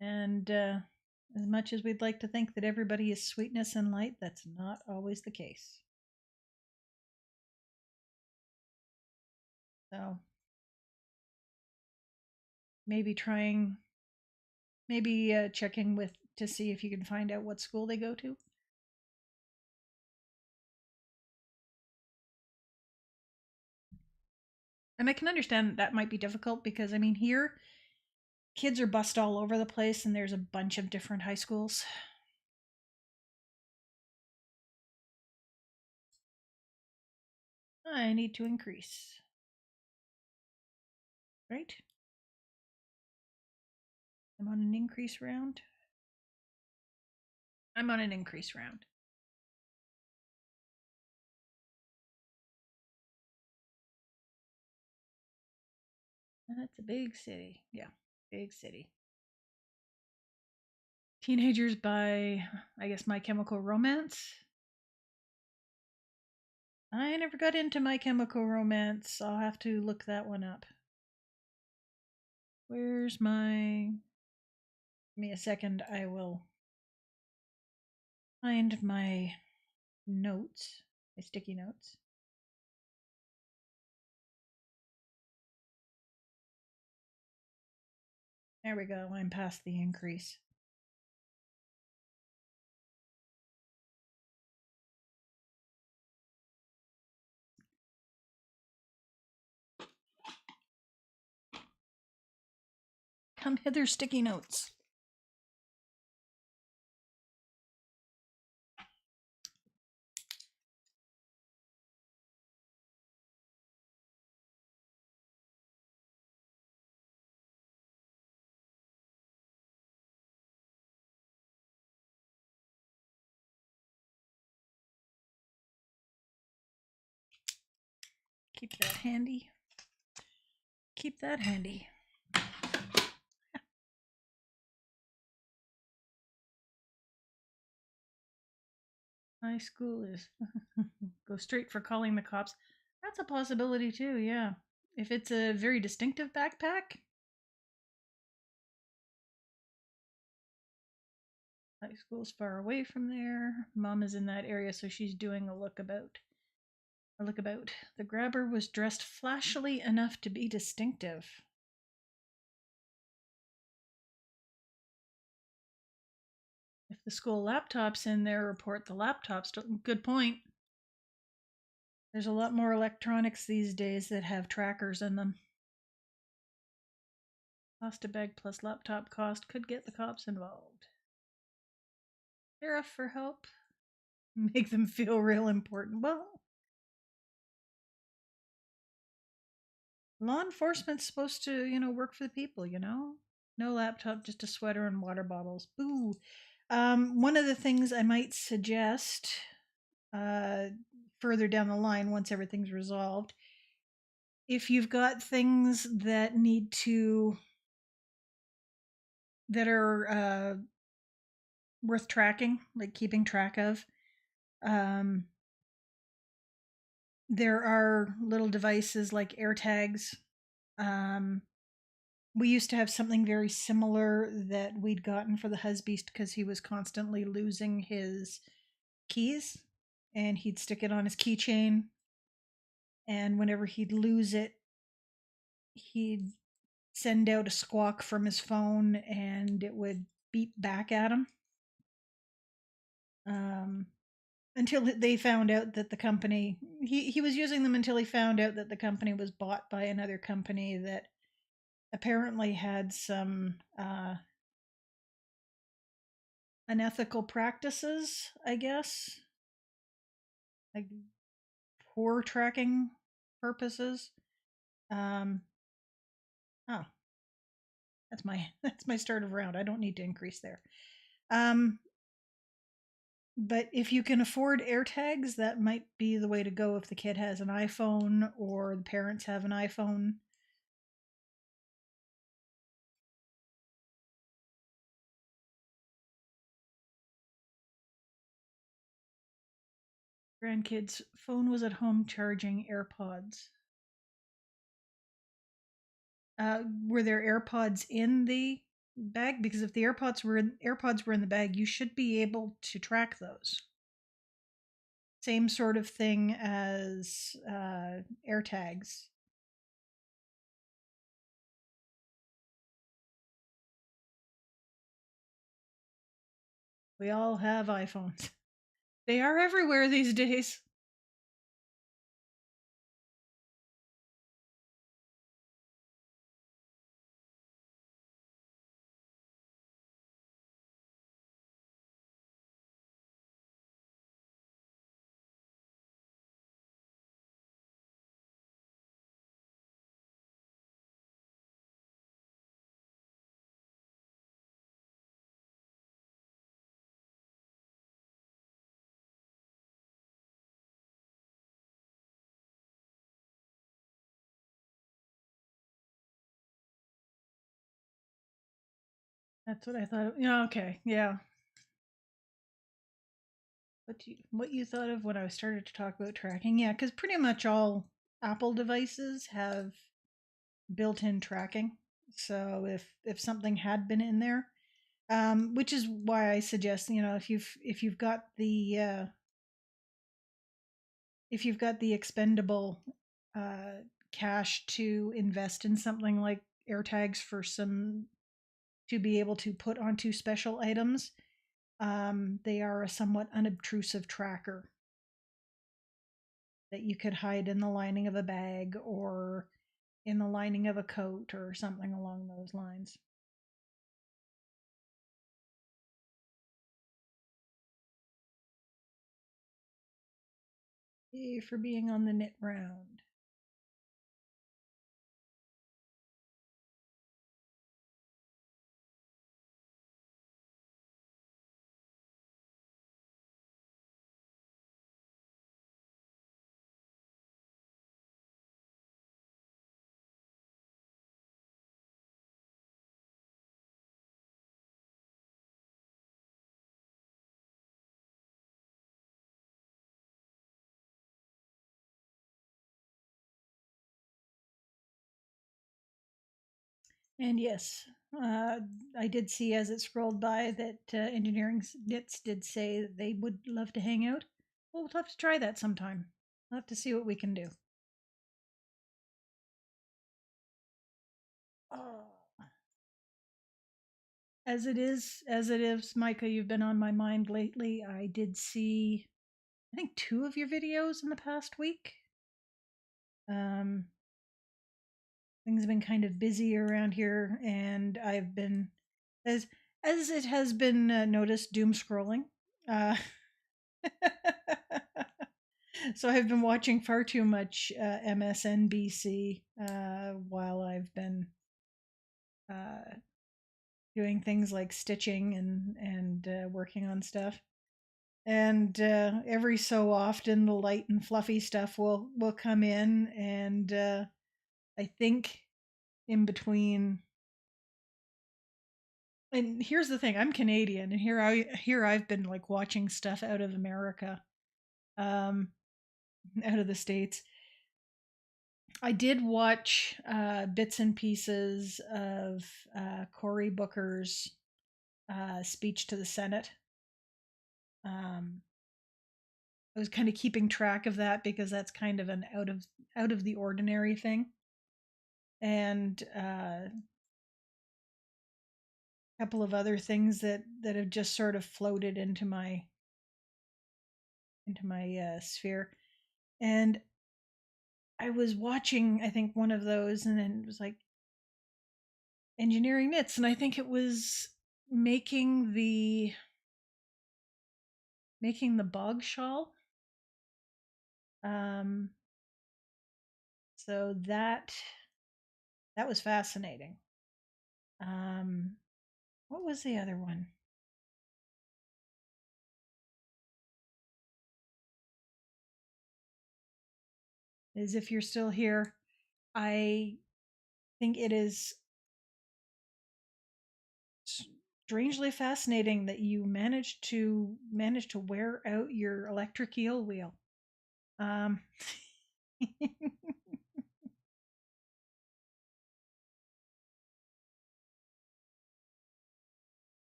and as much as we'd like to think that everybody is sweetness and light, that's not always the case. So maybe trying, maybe checking with to see if you can find out what school they go to. And I can understand that might be difficult because, I mean, here kids are bussed all over the place and there's a bunch of different high schools. I need to increase. Right? I'm on an increase round. I'm on an increase round. That's a big city. Yeah, big city. Teenagers by, I guess, My Chemical Romance. I never got into My Chemical Romance. I'll have to look that one up. Where's my. Give me a second. I will find my notes, my sticky notes. There we go. I'm past the increase. Come hither, sticky notes. Keep that handy. Keep that handy. High school is go straight for calling the cops. That's a possibility too, yeah. If it's a very distinctive backpack. High school's far away from there. Mom is in that area, so she's doing a lookabout. A lookabout. The grabber was dressed flashily enough to be distinctive. If the school laptop's in there, report the laptops. Good point. There's a lot more electronics these days that have trackers in them. Cost a bag plus laptop cost could get the cops involved. Sheriff for help. Make them feel real important. Well, law enforcement's supposed to, work for the people. No laptop, just a sweater and water bottles. Boo. One of the things I might suggest uh, further down the line, once everything's resolved, if you've got things that that are worth tracking, like keeping track of, um, there are little devices like AirTags. Um, we used to have something very similar that we'd gotten for the husbeast because he was constantly losing his keys, and he'd stick it on his keychain, and whenever he'd lose it, he'd send out a squawk from his phone and it would beep back at him. Um, until they found out that the company he was using them until he found out that the company was bought by another company that apparently had some unethical practices, I guess, like poor tracking purposes. Um, oh, that's my that's my start of round. I don't need to increase there. Um, But if you can afford AirTags, that might be the way to go if the kid has an iPhone or the parents have an iPhone. Grandkids' phone was at home charging AirPods. Were there AirPods in the bag? Because if the AirPods were in the bag, you should be able to track those. Same sort of thing as AirTags. We all have iPhones. They are everywhere these days. That's what I thought. Yeah, okay, yeah. What you thought of when I started to talk about tracking? Yeah, because pretty much all Apple devices have built-in tracking. So if something had been in there, which is why I suggest, if you've got the expendable uh, cash to invest in something like AirTags for some to be able to put onto special items, they are a somewhat unobtrusive tracker that you could hide in the lining of a bag or in the lining of a coat or something along those lines. Yay for being on the knit round. And yes, I did see as it scrolled by that Engineering Knits did say that they would love to hang out. We'll have to try that sometime. We'll have to see what we can do. Oh. As it is, Micah, you've been on my mind lately. I did see, I think, two of your videos in the past week. Um, Things have been kind of busy around here, and I've been, as it has been noticed, doom scrolling. Uh, so I've been watching far too much MSNBC while I've been uh, doing things like stitching and working on stuff. And every so often, the light and fluffy stuff will come in, and I think in between. And here's the thing: I'm Canadian, and here I've been like watching stuff out of America, um, out of the states. I did watch bits and pieces of Cory Booker's speech to the Senate. Um, I was kind of keeping track of that because that's kind of an out of the ordinary thing, and a couple of other things that have just sort of floated into my sphere. And I was watching, I think, one of those, and then it was like Engineering Knits, and I think it was making the making the bog shawl. Um, so that was fascinating. Um, what was the other one? as if you're still here. I think it is strangely fascinating that you managed to wear out your electric eel wheel. Um,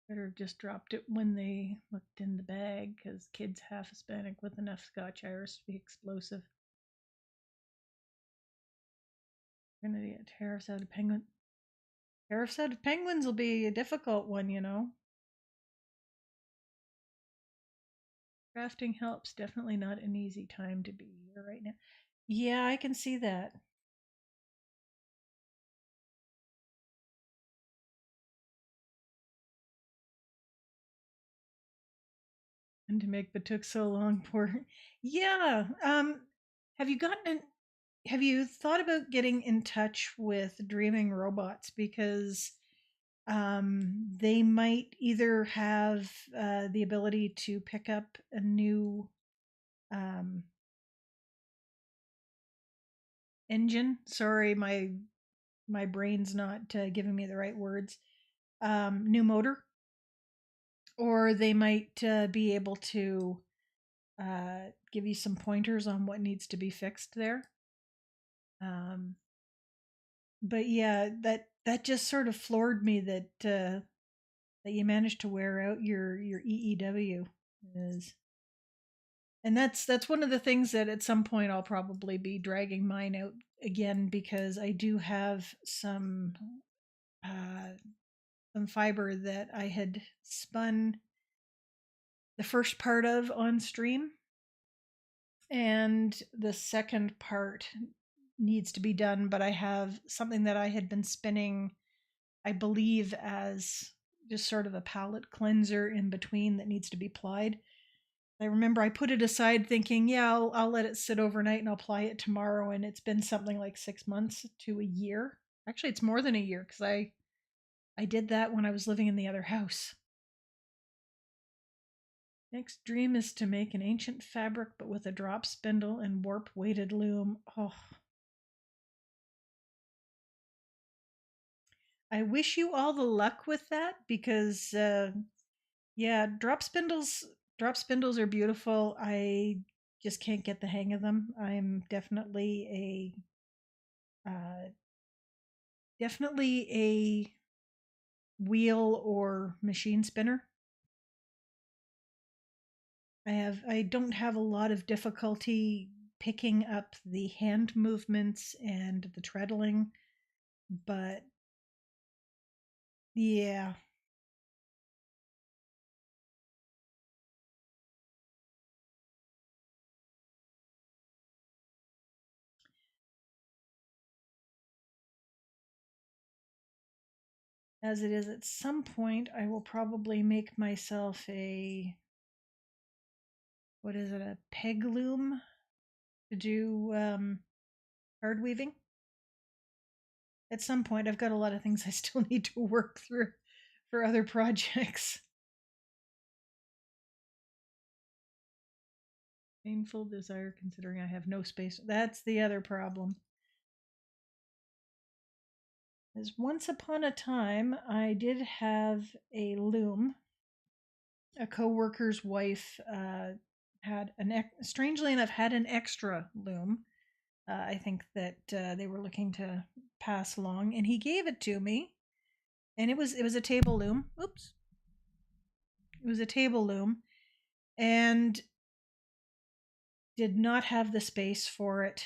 better have just dropped it when they looked in the bag, because kids half Hispanic with enough Scotch Irish to be explosive. We're gonna get tariffs out of penguin. Tariffs out of penguins will be a difficult one, you know. Crafting helps. Definitely not an easy time to be here right now. Yeah, I can see that. And to make but took so long for. Yeah. Have you gotten in, have you thought about getting in touch with Dreaming Robots, because they might either have the ability to pick up a new um, engine. Sorry, my brain's not giving me the right words. New motor, or they might be able to give you some pointers on what needs to be fixed there. Um, but yeah, that just sort of floored me that you managed to wear out your EEW is, and that's one of the things that at some point I'll probably be dragging mine out again, because I do have uh, some fiber that I had spun the first part of on stream, and the second part needs to be done, but I have something that I had been spinning, I believe, as just sort of a palette cleanser in between that needs to be applied. I remember I put it aside thinking, yeah, I'll let it sit overnight and I'll apply it tomorrow. And it's been something like 6 months to a year. Actually, it's more than a year, because I did that when I was living in the other house. Next dream is to make an ancient fabric, but with a drop spindle and warp weighted loom. Oh, I wish you all the luck with that, because yeah, drop spindles are beautiful. I just can't get the hang of them. I'm definitely a wheel or machine spinner. I don't have a lot of difficulty picking up the hand movements and the treadling, but yeah, as it is, at some point I will probably make myself a, what is it, a peg loom to do hard weaving. At some point, I've got a lot of things I still need to work through for other projects. Painful desire, considering I have no space. That's the other problem. Is once upon a time, I did have a loom. A coworker's wife had strangely enough, had an extra loom. I think that they were looking to pass along, and he gave it to me. And it was a table loom. Oops, it was a table loom, and did not have the space for it.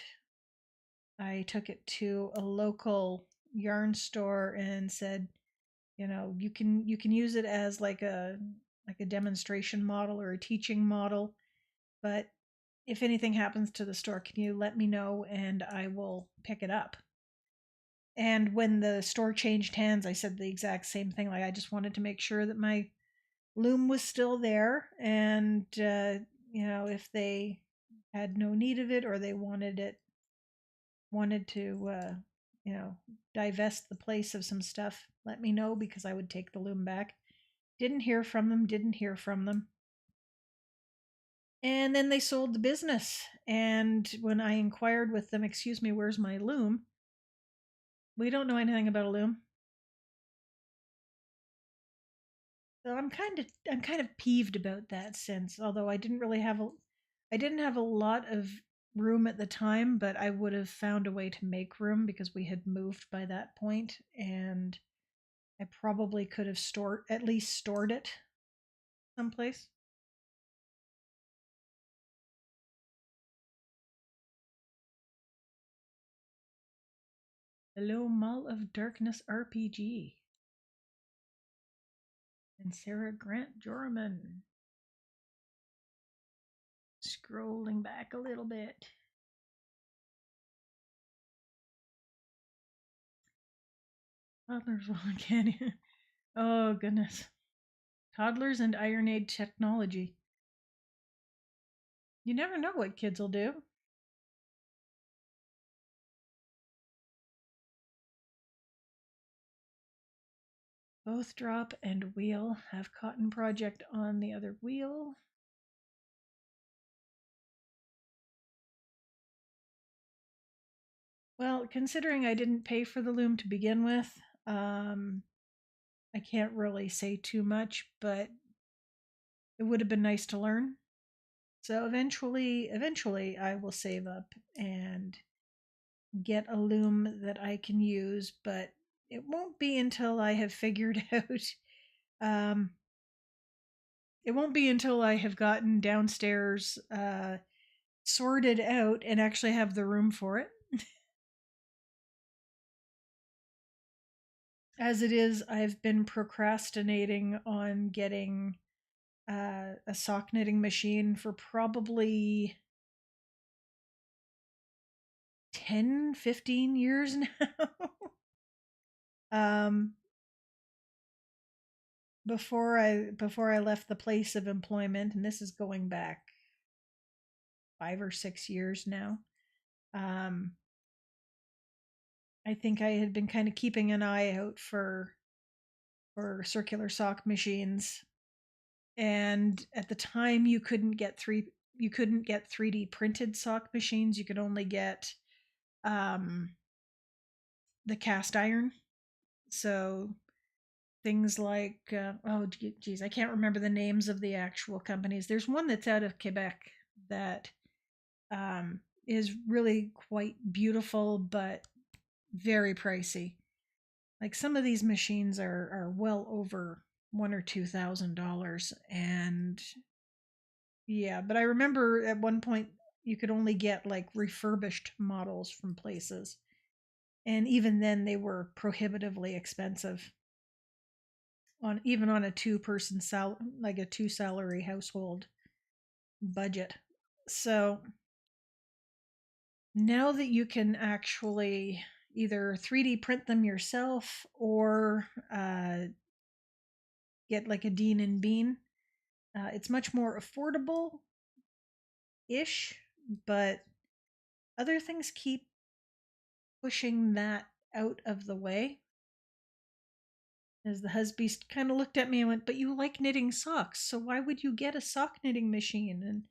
I took it to a local yarn store and said, you can use it as like a demonstration model or a teaching model, but if anything happens to the store, can you let me know and I will pick it up. And when the store changed hands, I said the exact same thing. Like, I just wanted to make sure that my loom was still there, and if they had no need of it, or they wanted to divest the place of some stuff, let me know, because I would take the loom back. Didn't hear from them. And then they sold the business. And when I inquired with them, excuse me, where's my loom? We don't know anything about a loom. So I'm kind of peeved about that since, although I didn't have a lot of room at the time, but I would have found a way to make room because we had moved by that point, and I probably could have stored it someplace. Hello, Mall of Darkness RPG and Sarah Grant Jorman. Scrolling back a little bit. Toddlers Wallen Canyon. Oh goodness. Toddlers and Iron Age technology. You never know what kids will do. Both drop and wheel have cotton project on the other wheel. Well, considering I didn't pay for the loom to begin with, I can't really say too much, but it would have been nice to learn. So eventually I will save up and get a loom that I can use, but it won't be until I have figured out um, it won't be until I have gotten downstairs sorted out and actually have the room for it. As it is, I've been procrastinating on getting a sock knitting machine for probably 10, 15 years now. um, before I left the place of employment, and this is going back 5 or 6 years now. Um, I think I had been kind of keeping an eye out for circular sock machines, and at the time you couldn't get 3D printed sock machines. You could only get um, the cast iron. So things like oh geez, I can't remember the names of the actual companies. There's one that's out of Quebec that is really quite beautiful, but very pricey. Like some of these machines are well over $1,000 or $2,000, and yeah. But I remember at one point you could only get like refurbished models from places, and even then they were prohibitively expensive on even on a like a two salary household budget. So now that you can actually either 3D print them yourself or get like a Dean and Bean, it's much more affordable ish, but other things keep pushing that out of the way. As the husband kind of looked at me and went, "But you like knitting socks, so why would you get a sock knitting machine?"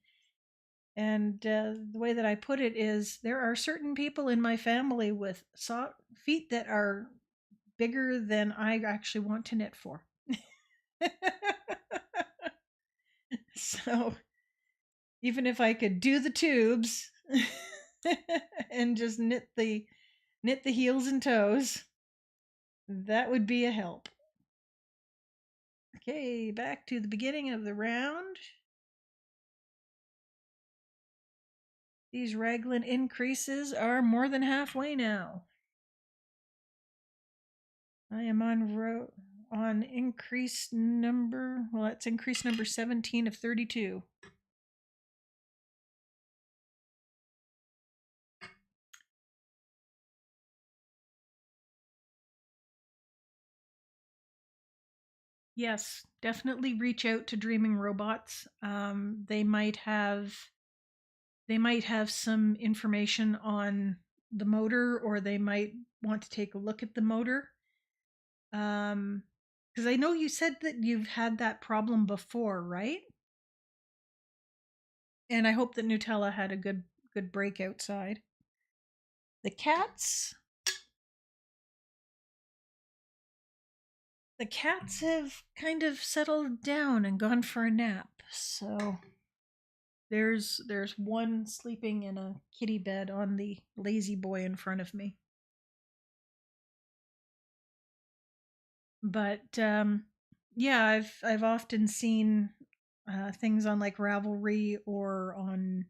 And the way that I put it is, there are certain people in my family with feet that are bigger than I actually want to knit for. So even if I could do the tubes and just knit the heels and toes, that would be a help. Okay, back to the beginning of the round. These raglan increases are more than halfway now. I am on increase number, well, that's increase number 17 of 32. Yes, definitely reach out to Dreaming Robots. They might have some information on the motor, or they might want to take a look at the motor. Because I know you said that you've had that problem before, right? And I hope that Nutella had a good break outside. The cats the cats have kind of settled down and gone for a nap. So there's one sleeping in a kitty bed on the lazy boy in front of me. But yeah, I've often seen things on like Ravelry or on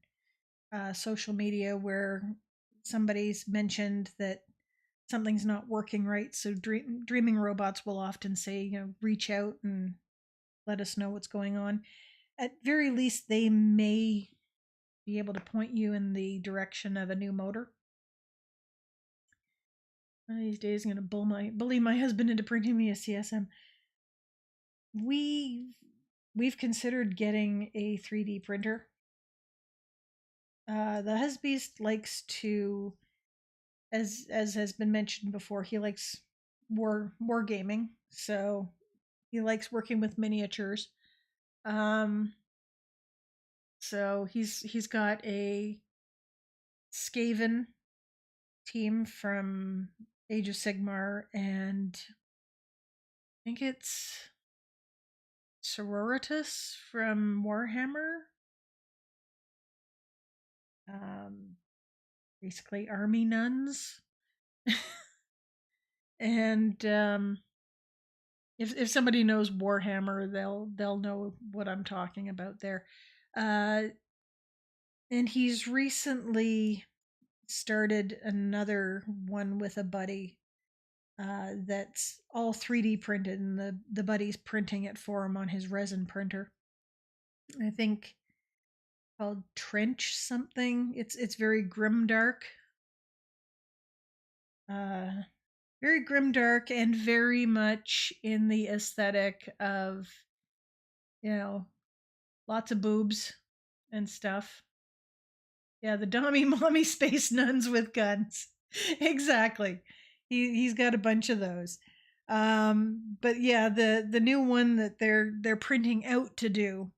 social media where somebody's mentioned that something's not working right. So dreaming robots will often say, reach out and let us know what's going on. At very least, they may be able to point you in the direction of a new motor. One of these days, I'm going to bully my husband into printing me a CSM. We we've considered getting a 3D printer. The husbeast likes to, as has been mentioned before, he likes war gaming, so he likes working with miniatures. Um, so he's got a Skaven team from Age of Sigmar, and I think it's Sororitas from Warhammer. Um, Basically army nuns. And if somebody knows Warhammer, they'll know what I'm talking about there. Uh, and he's recently started another one with a buddy that's all 3D printed, and the buddy's printing it for him on his resin printer. I think called Trench something. It's very grimdark. Uh, Very grimdark and very much in the aesthetic of, you know, lots of boobs and stuff. Yeah, the dommy mommy space nuns with guns. Exactly. He's got a bunch of those. But yeah, the new one that they're printing out to do.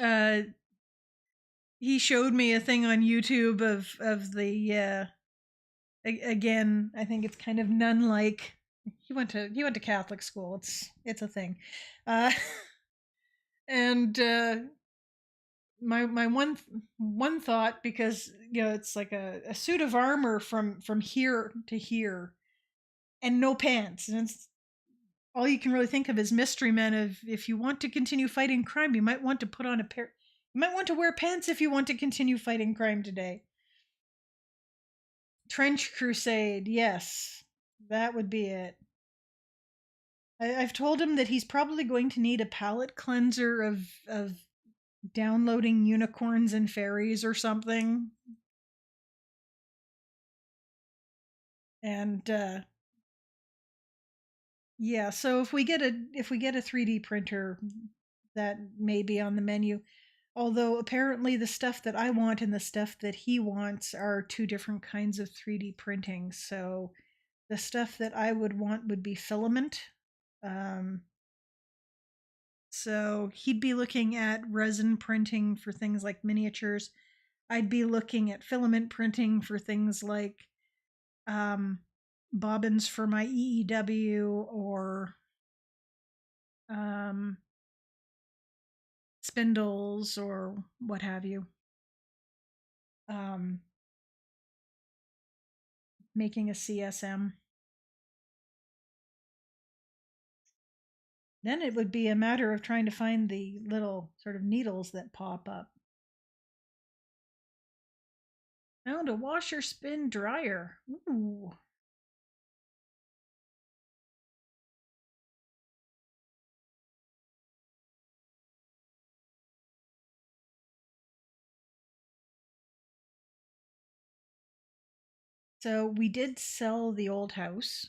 Uh, he showed me a thing on YouTube of the again. I think it's kind of nun like. He went to Catholic school. It's a thing, uh, and my one thought, because it's like a suit of armor from here to here and no pants, and it's all you can really think of is Mystery Men. Of if you want to continue fighting crime, you might want to put on a pair. You might want to wear pants if you want to continue fighting crime today. Trench Crusade, yes, that would be it. I've told him that he's probably going to need a palate cleanser of downloading unicorns and fairies or something. And yeah, so if we get a 3D printer, that may be on the menu. Although apparently the stuff that I want and the stuff that he wants are two different kinds of 3D printing. So the stuff that I would want would be filament. Um, so he'd be looking at resin printing for things like miniatures. I'd be looking at filament printing for things like um, bobbins for my EEW, or um, spindles or what have you. Um, Making a CSM. Then it would be a matter of trying to find the little sort of needles that pop up. Found a washer spin dryer. Ooh. So we did sell the old house.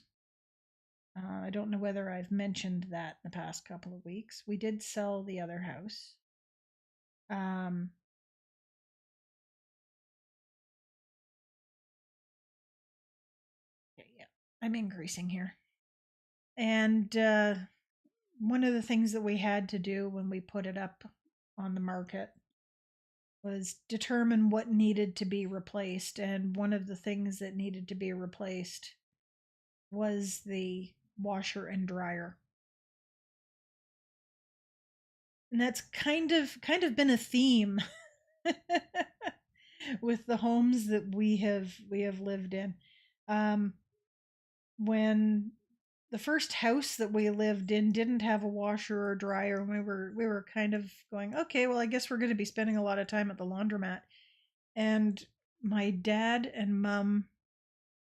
I don't know whether I've mentioned that in the past couple of weeks. We did sell the other house. Um, yeah, I'm increasing here. And one of the things that we had to do when we put it up on the market was determine what needed to be replaced, and one of the things that needed to be replaced was the washer and dryer. And that's kind of been a theme with the homes that we have lived in. Um, when the first house that we lived in didn't have a washer or dryer, and we were kind of going, okay, well, I guess we're going to be spending a lot of time at the laundromat. And my dad and mom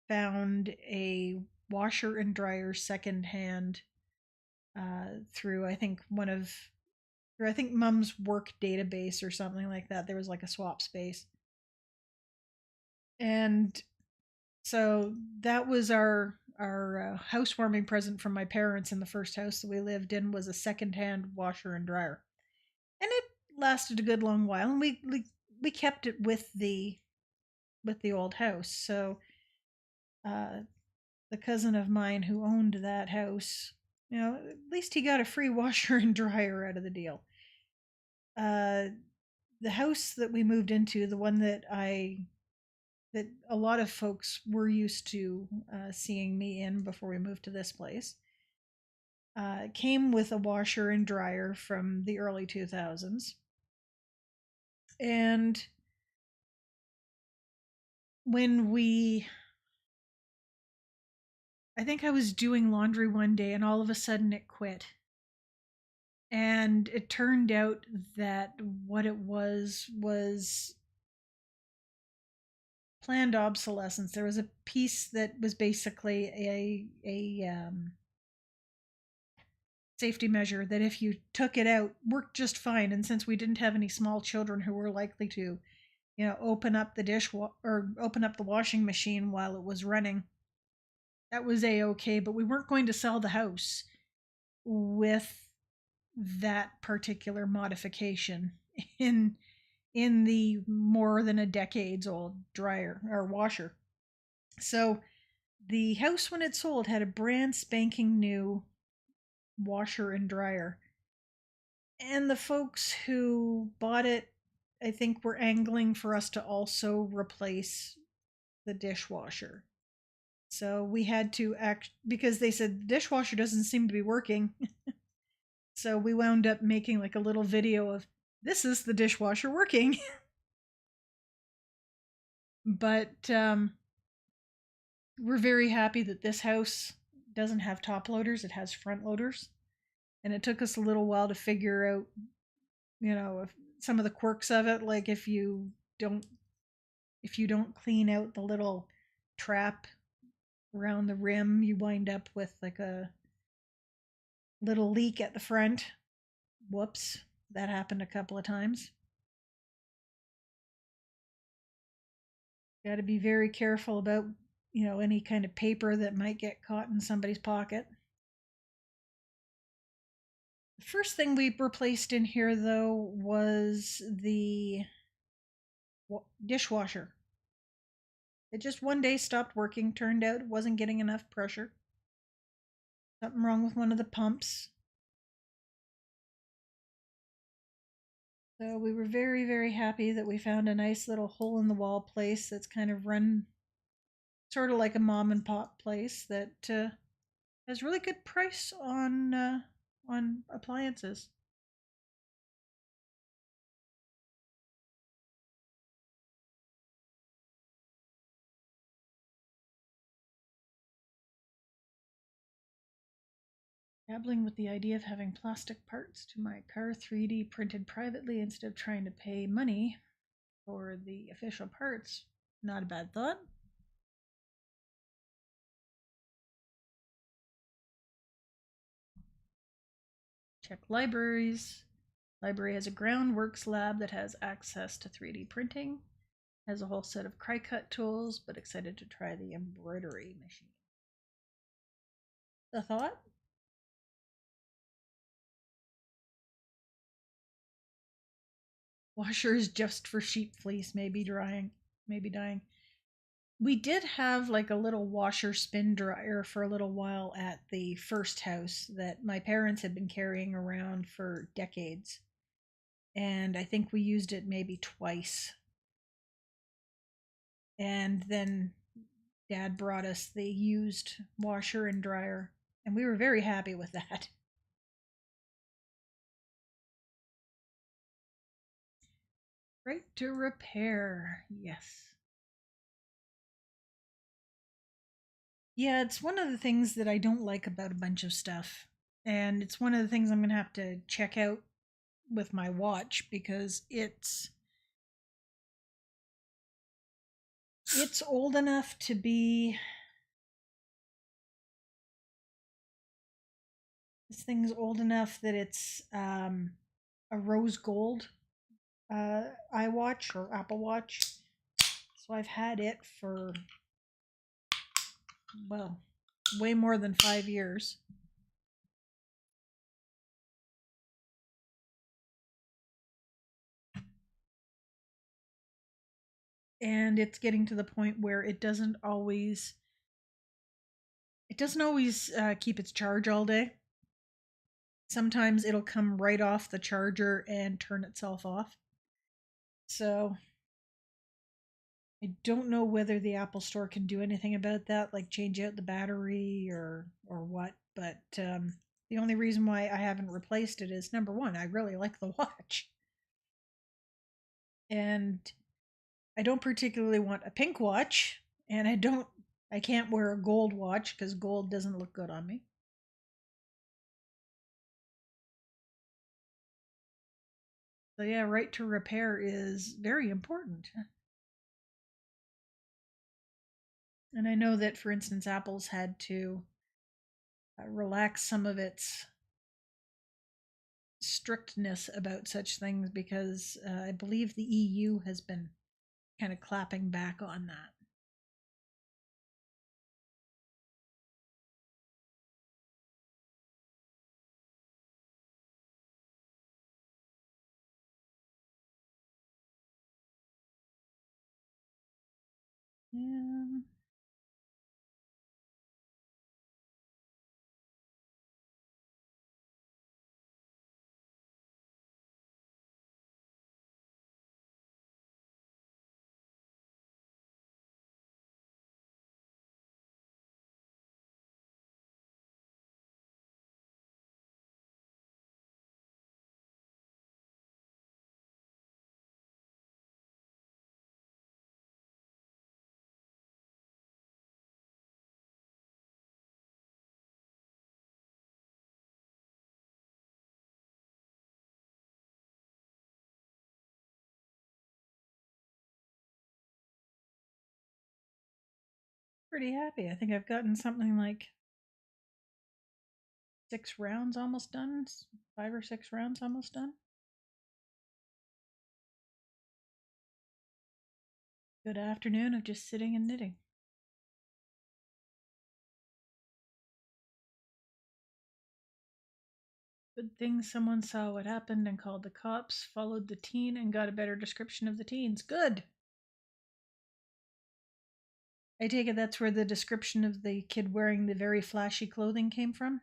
found a washer and dryer secondhand through I think mom's work database or something like that. There was like a swap space. And so that was our housewarming present from my parents in the first house that we lived in, was a secondhand washer and dryer. And it lasted a good long while, and we kept it with the old house. So uh, the cousin of mine who owned that house, at least he got a free washer and dryer out of the deal. Uh, the house that we moved into, the one that a lot of folks were used to seeing me in before we moved to this place, came with a washer and dryer from the early 2000s. And when I think I was doing laundry one day, and all of a sudden it quit. And it turned out that what it was planned obsolescence. There was a piece that was basically a safety measure that if you took it out, worked just fine. And since we didn't have any small children who were likely to, open up the or open up the washing machine while it was running, that was a-okay. But we weren't going to sell the house with that particular modification in in the more than a decade's old dryer or washer. So the house, when it sold, had a brand spanking new washer and dryer. And the folks who bought it, I think, were angling for us to also replace the dishwasher. So we had to act, because they said the dishwasher doesn't seem to be working. So we wound up making like a little video of, this is the dishwasher working. But we're very happy that this house doesn't have top loaders, it has front loaders. And it took us a little while to figure out, if some of the quirks of it, like don't if you don't clean out the little trap around the rim, you wind up with like a little leak at the front. Whoops, that happened a couple of times. Got to be very careful about, any kind of paper that might get caught in somebody's pocket. The first thing we replaced in here, though, was the dishwasher. It just one day stopped working. Turned out it wasn't getting enough pressure. Something wrong with one of the pumps. So we were very, very happy that we found a nice little hole in the wall place that's kind of run sort of like a mom and pop place that has really good price on appliances. Dabbling with the idea of having plastic parts to my car 3D printed privately instead of trying to pay money for the official parts. Not a bad thought. Check libraries. Library has a groundworks lab that has access to 3D printing. Has a whole set of cry cut tools, but excited to try the embroidery machine. The thought? Washers just for sheep fleece, maybe drying, maybe dying. We did have like a little washer spin dryer for a little while at the first house that my parents had been carrying around for decades. and I think we used it maybe twice. And then Dad brought us the used washer and dryer, and we were very happy with that. Right to repair, yes. Yeah, it's one of the things that I don't like about a bunch of stuff. And it's one of the things I'm going to have to check out with my watch because it's old enough to be this thing's old enough that it's a rose gold iWatch or Apple Watch. So I've had it for, well, way more than 5 years. And it's getting to the point where it doesn't always keep its charge all day. Sometimes it'll come right off the charger and turn itself off. So I don't know whether the Apple Store can do anything about that, like change out the battery or what. But the only reason why I haven't replaced it is number one, I really like the watch, and I don't particularly want a pink watch, and I can't wear a gold watch because gold doesn't look good on me. So yeah, right to repair is very important. And I know that, for instance, Apple's had to relax some of its strictness about such things because I believe the EU has been kind of clapping back on that. Yeah. Pretty happy. I think I've gotten something like 6 rounds almost done, 5 or 6 rounds almost done. Good afternoon of just sitting and knitting. Good thing someone saw what happened and called the cops, followed the teen, and got a better description of the teens. Good. I take it that's where the description of the kid wearing the very flashy clothing came from?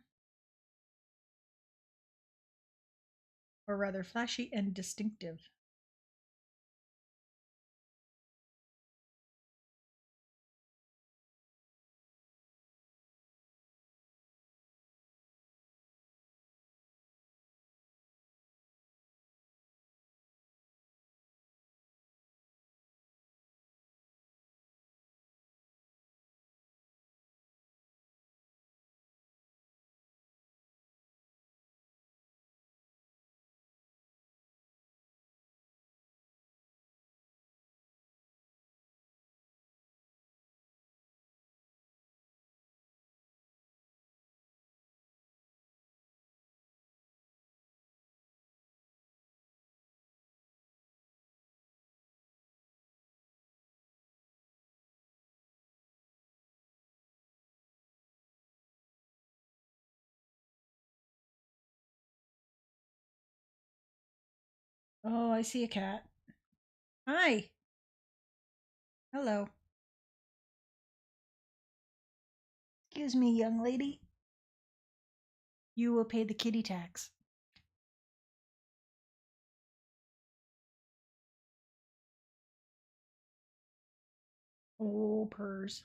Or rather, flashy and distinctive. Oh, I see a cat. Hi. Hello. Excuse me, young lady. You will pay the kitty tax. Oh, purrs.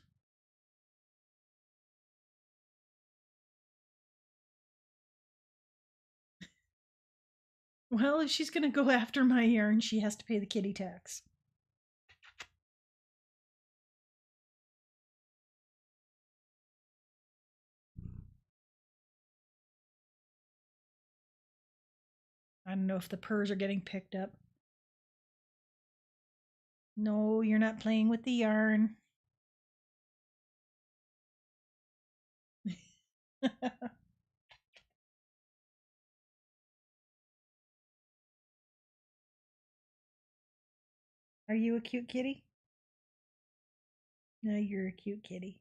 Well, if she's going to go after my yarn, she has to pay the kitty tax. I don't know if the purrs are getting picked up. No, you're not playing with the yarn. Are you a cute kitty? No, you're a cute kitty.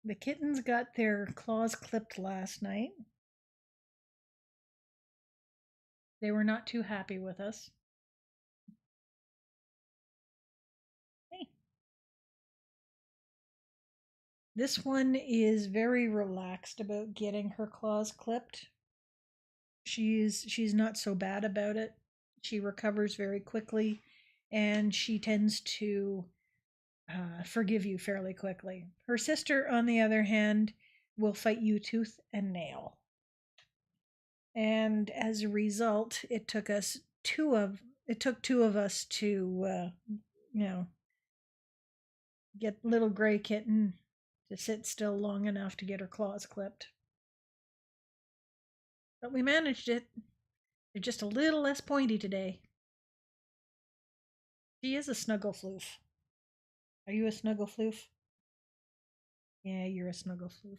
The kittens got their claws clipped last night. They were not too happy with us. Hey. This one is very relaxed about getting her claws clipped. She's not so bad about it. She recovers very quickly, and she tends to forgive you fairly quickly. Her sister, on the other hand, will fight you tooth and nail. And as a result, it took two of us to you know get little gray kitten to sit still long enough to get her claws clipped. But we managed it. They're just a little less pointy today. She is a snuggle floof. Are you a snuggle floof? Yeah, you're a snuggle floof.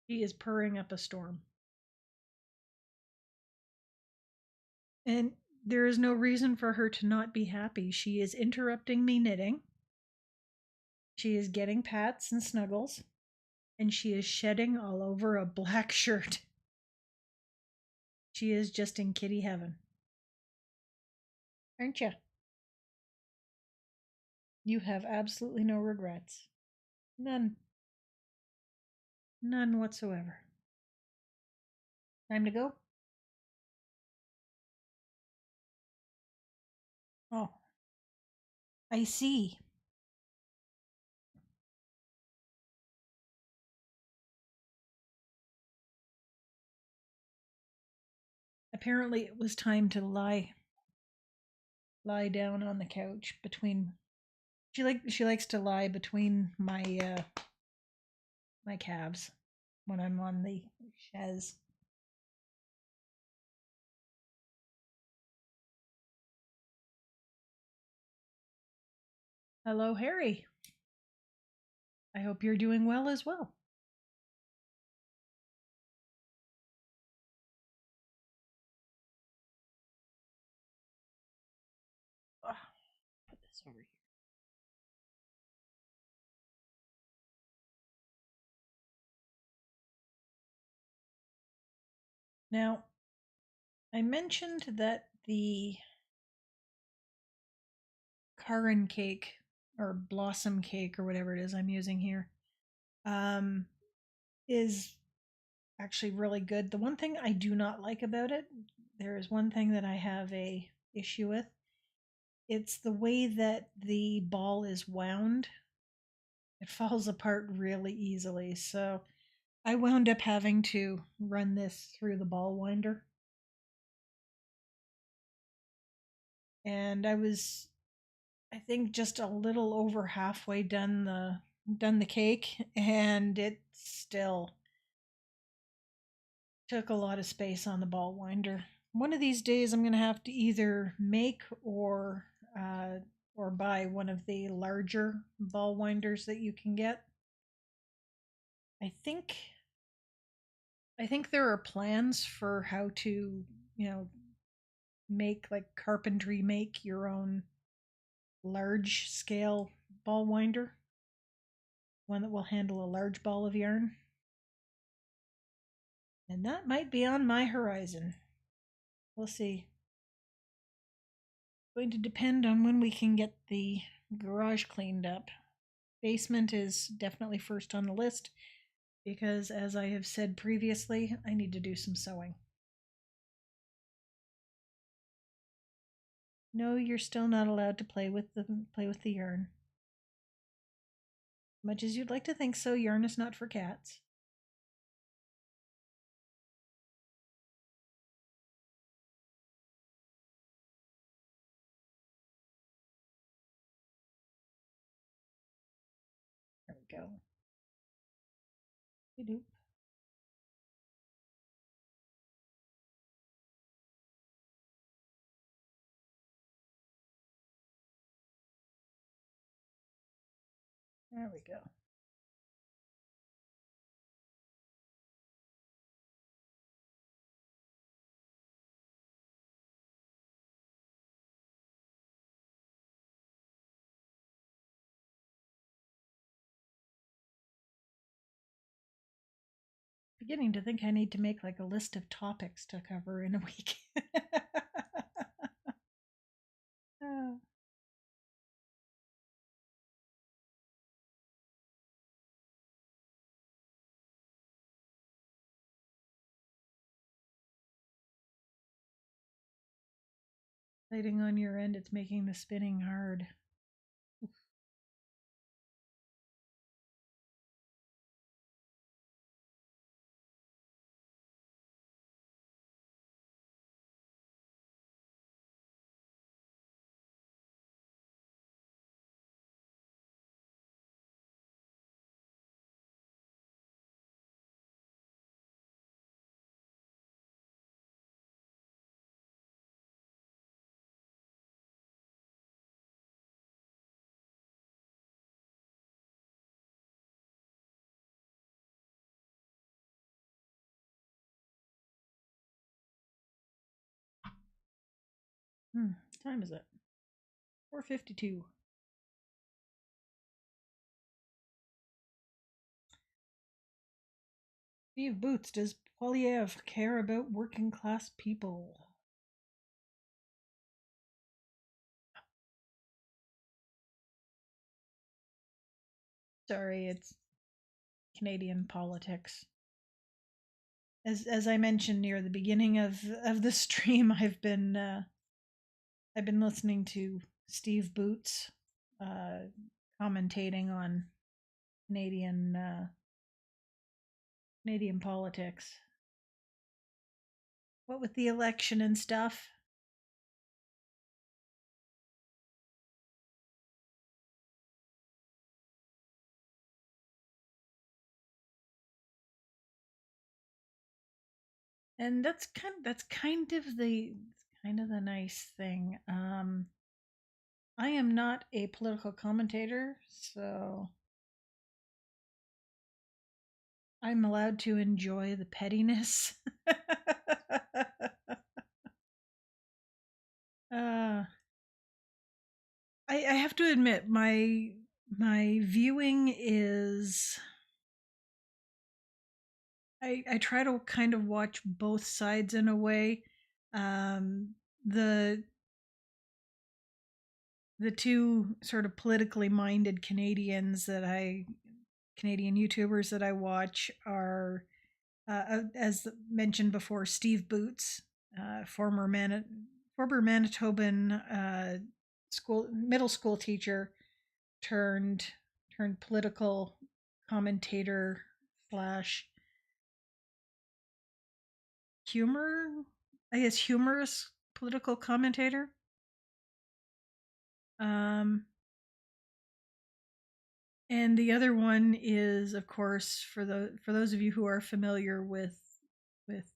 She is purring up a storm. And there is no reason for her to not be happy. She is interrupting me knitting. She is getting pats and snuggles. And she is shedding all over a black shirt. She is just in kitty heaven. Aren't you? You have absolutely no regrets. None. None whatsoever. Time to go? Oh, I see. Apparently it was time to lie down on the couch between she likes to lie between my calves when I'm on the chaise. Hello, Harry. I hope you're doing well as well. Ugh, put this over here. Now, I mentioned that the Caron cake or blossom cake or whatever it is I'm using here um, is actually really good. The one thing I do not like about it, there is one thing that I have a issue with. It's the way that the ball is wound. It falls apart really easily. So I wound up having to run this through the ball winder. And I think just a little over halfway done the cake, and it still took a lot of space on the ball winder. One of these days, I'm going to have to either make or buy one of the larger ball winders that you can get. I think I think there are plans for how to, you know, make like carpentry make your own large scale ball winder, one that will handle a large ball of yarn. And that might be on my horizon. We'll see. Going to depend on when we can get the garage cleaned up. Basement is definitely first on the list because, as I have said previously, I need to do some sewing. No, you're still not allowed to play with the yarn. Much as you'd like to think so, yarn is not for cats. There we go. Doop. There we go. Beginning to think I need to make like a list of topics to cover in a week. Ah, lighting on your end, it's making the spinning hard. What time is it? 4:52. Steve Boots, does Poilievre care about working class people? Sorry, it's Canadian politics. As I mentioned near the beginning of the stream, I've been listening to Steve Boots commentating on Canadian Canadian politics. What with the election and stuff. And that's kind of the nice thing. I am not a political commentator, so I'm allowed to enjoy the pettiness. uh, I have to admit my viewing is I try to kind of watch both sides in a way. Um, the the two sort of politically minded Canadian YouTubers that I watch are, as mentioned before, Steve Boots, former Manitoban middle school teacher turned political commentator slash humor, I guess humorous political commentator. Um, and the other one is, of course, for those of you who are familiar with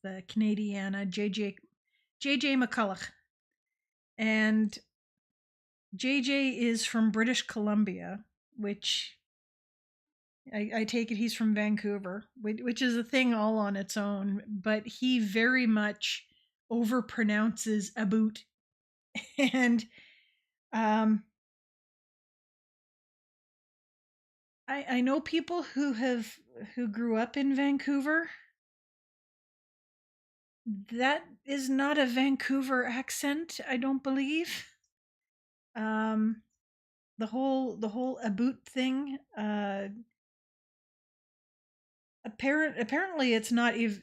Canadiana, JJ McCulloch, and JJ is from British Columbia, which I take it he's from Vancouver, which is a thing all on its own. But he very much overpronounces about, and um, I know people who grew up in Vancouver. That is not a Vancouver accent, I don't believe. Um, the whole about thing. Apparently it's not even.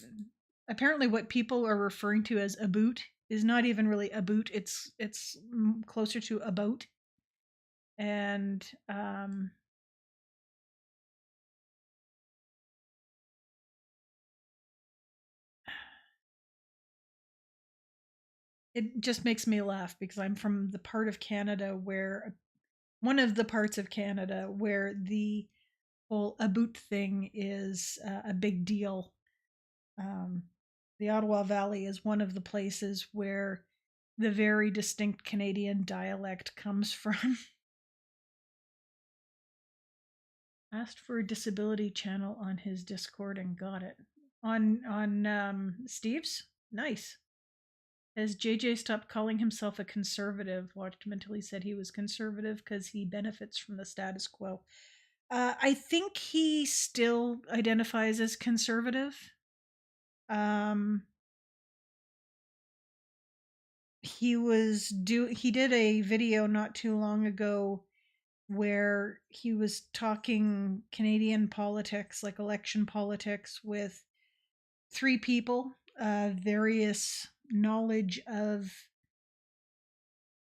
Apparently, what people are referring to as about is not even really a boot. It's closer to a boat, and it just makes me laugh because I'm from the part of Canada where one of the parts of Canada where the whole a boot thing is a big deal. Um, the Ottawa Valley is one of the places where the very distinct Canadian dialect comes from. Asked for a disability channel on his Discord and got it. On Steve's? Nice. Has JJ stopped calling himself a conservative? Watched him until he said he was conservative because he benefits from the status quo. I think he still identifies as conservative. Um, he did a video not too long ago where he was talking Canadian politics, like election politics, with three people, various knowledge of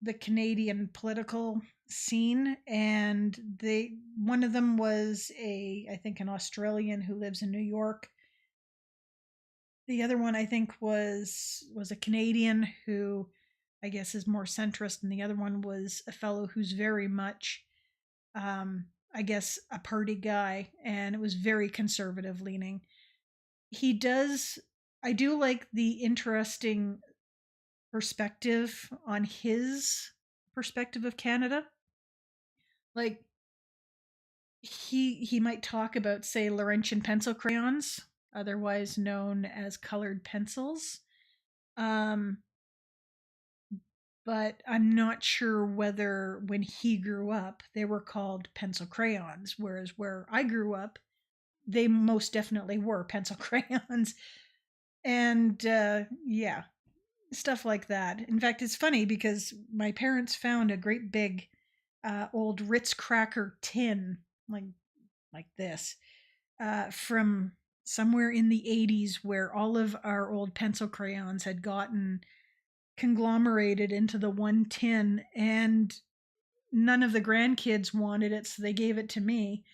the Canadian political scene, and one of them was I think an Australian who lives in New York. The other one I think was a Canadian who I guess is more centrist, and the other one was a fellow who's very much I guess a party guy, and it was very conservative leaning. He does I do like the interesting perspective on his perspective of Canada. Like he might talk about, say, Laurentian pencil crayons, otherwise known as colored pencils. Um, but I'm not sure whether when he grew up they were called pencil crayons, whereas where I grew up, they most definitely were pencil crayons. And yeah, stuff like that. In fact, it's funny because my parents found a great big old Ritz cracker tin, like this, from somewhere in the 80s, where all of our old pencil crayons had gotten conglomerated into the one tin, and none of the grandkids wanted it, so they gave it to me,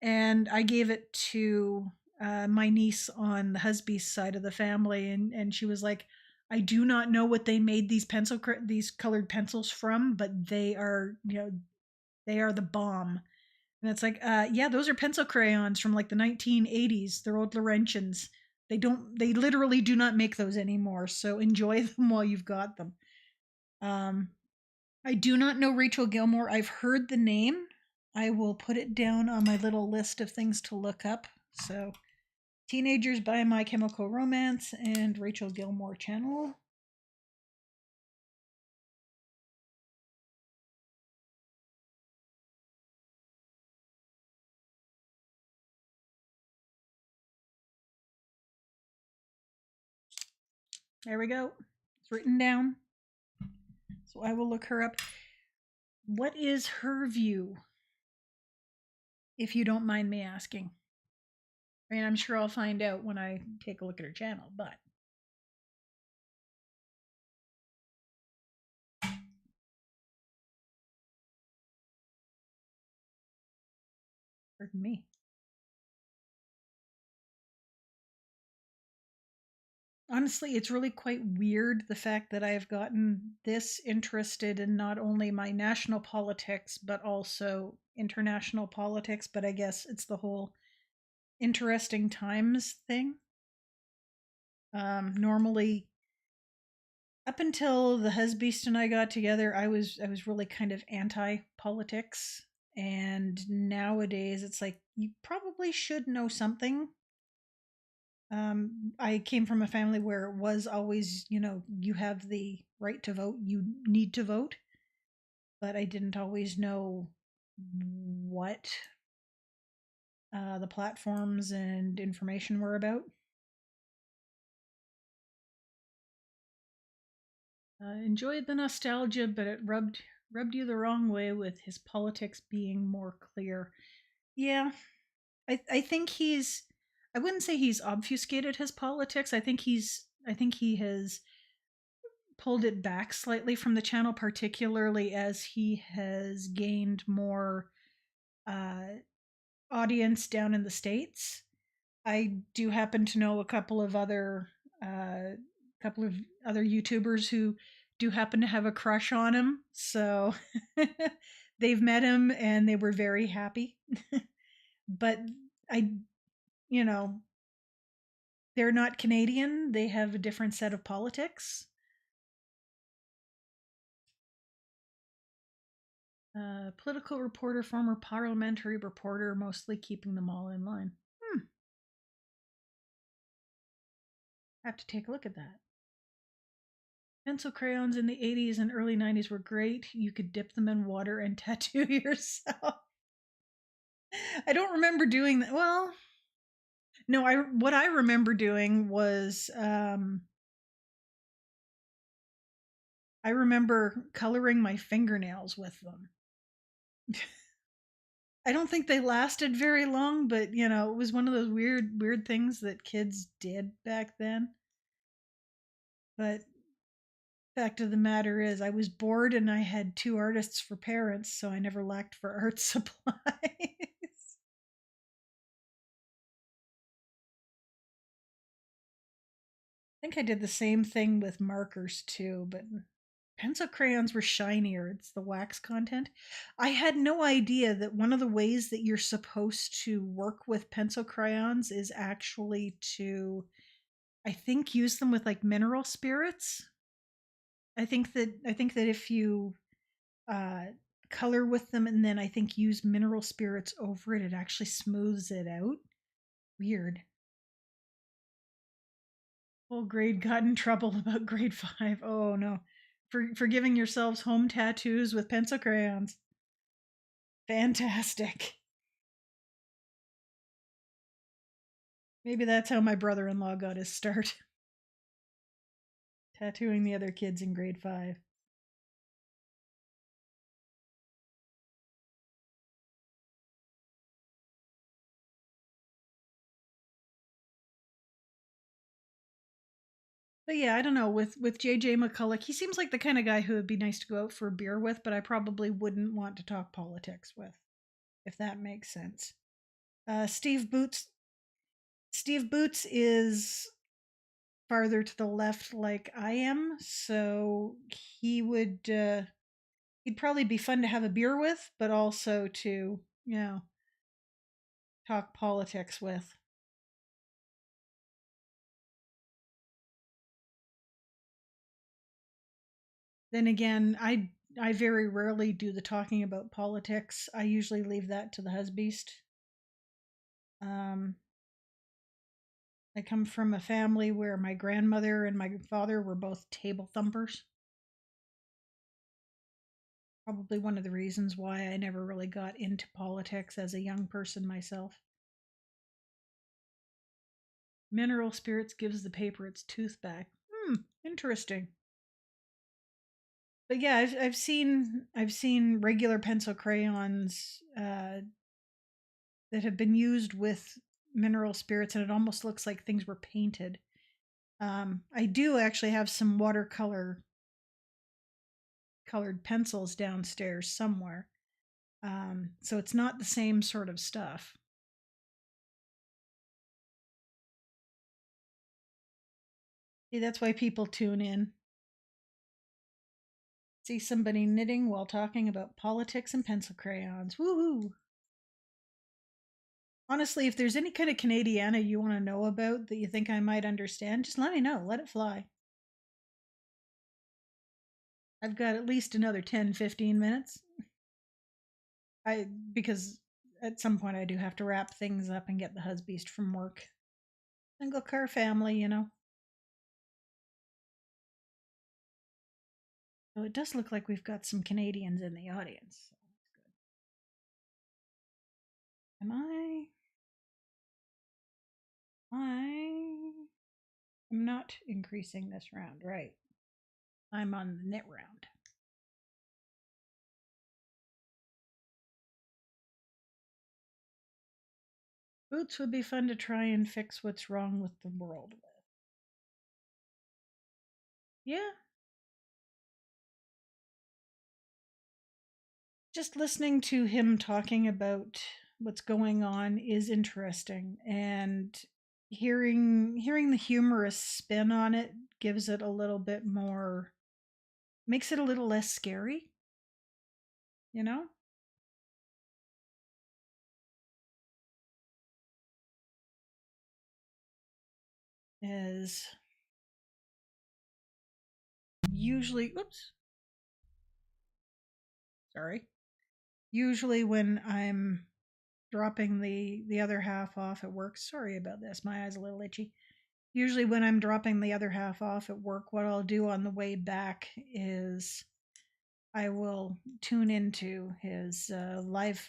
and I gave it to my niece on the husband's side of the family, and she was like, I do not know what they made these colored pencils from, but they are, they are the bomb. And it's like, yeah, those are pencil crayons from like the 1980s. They're old Laurentians. They literally do not make those anymore. So enjoy them while you've got them. Um, I do not know Rachel Gilmore. I've heard the name. I will put it down on my little list of things to look up. So, Teenagers by My Chemical Romance and Rachel Gilmore channel. There we go. It's written down. So I will look her up. What is her view, if you don't mind me asking? I mean, I'm sure I'll find out when I take a look at her channel, but pardon me. Honestly, it's really quite weird the fact that I've gotten this interested in not only my national politics, but also international politics. But I guess it's the whole interesting times thing. Normally, up until the husbeast and I got together, I was really kind of anti politics, and nowadays it's like you probably should know something. I came from a family where it was always, you have the right to vote, you need to vote, but I didn't always know what the platforms and information were about. Enjoyed the nostalgia, but it rubbed you the wrong way with his politics being more clear. Yeah, I think he's. I wouldn't say he's obfuscated his politics. I think he has pulled it back slightly from the channel, particularly as he has gained more uh, audience down in the States. I do happen to know a uh, couple of other YouTubers who do happen to have a crush on him. So they've met him and they were very happy. But I, you know, they're not Canadian. They have a different set of politics. Political reporter, former parliamentary reporter, mostly keeping them all in line. Have to take a look at that. Pencil crayons in the 80s and early 90s were great. You could dip them in water and tattoo yourself. I don't remember doing that. Well, no, I what I remember doing was I remember coloring my fingernails with them. I don't think they lasted very long, but it was one of those weird things that kids did back then. But fact of the matter is I was bored and I had two artists for parents, so I never lacked for art supplies. think I did the same thing with markers too, but pencil crayons were shinier. It's the wax content. I had no idea that one of the ways that you're supposed to work with pencil crayons is actually to, I think, use them with like mineral spirits. I think that if you uh, color with them and then I think use mineral spirits over it, it actually smooths it out. Weird. Whole grade got in trouble about grade 5. Oh no. For giving yourselves home tattoos with pencil crayons. Fantastic. Maybe that's how my brother in law got his start. Tattooing the other kids in grade 5. But yeah, I don't know. With JJ McCulloch, he seems like the kind of guy who would be nice to go out for a beer with, but I probably wouldn't want to talk politics with, if that makes sense. Uh, Steve Boots. Steve Boots is farther to the left, like I am, so he would. He'd probably be fun to have a beer with, but also to talk politics with. Then again, I very rarely do the talking about politics. I usually leave that to the husbeast. Um, I come from a family where my grandmother and my father were both table thumpers. Probably one of the reasons why I never really got into politics as a young person myself. Mineral spirits gives the paper its tooth back. Interesting. But yeah, I've seen regular pencil crayons that have been used with mineral spirits, and it almost looks like things were painted. I do actually have some watercolor colored pencils downstairs somewhere, so it's not the same sort of stuff. See, that's why people tune in. See somebody knitting while talking about politics and pencil crayons. Woohoo! Honestly, if there's any kind of Canadiana you want to know about that you think I might understand, just let me know. Let it fly. I've got at least another 10-15 minutes. I because at some point I do have to wrap things up and get the husbeast from work. Single car family. So it does look like we've got some Canadians in the audience. So that's good. I am not increasing this round, right? I'm on the knit round. Boots would be fun to try and fix what's wrong with the world with. Yeah, just listening to him talking about what's going on is interesting, and hearing the humorous spin on it gives it a little bit more, makes it a little less scary, you know? As usually, oops, sorry. Usually when I'm dropping the other half off at work, sorry about this, my eye's a little itchy. Usually when I'm dropping the other half off at work, what I'll do on the way back is I will tune into his live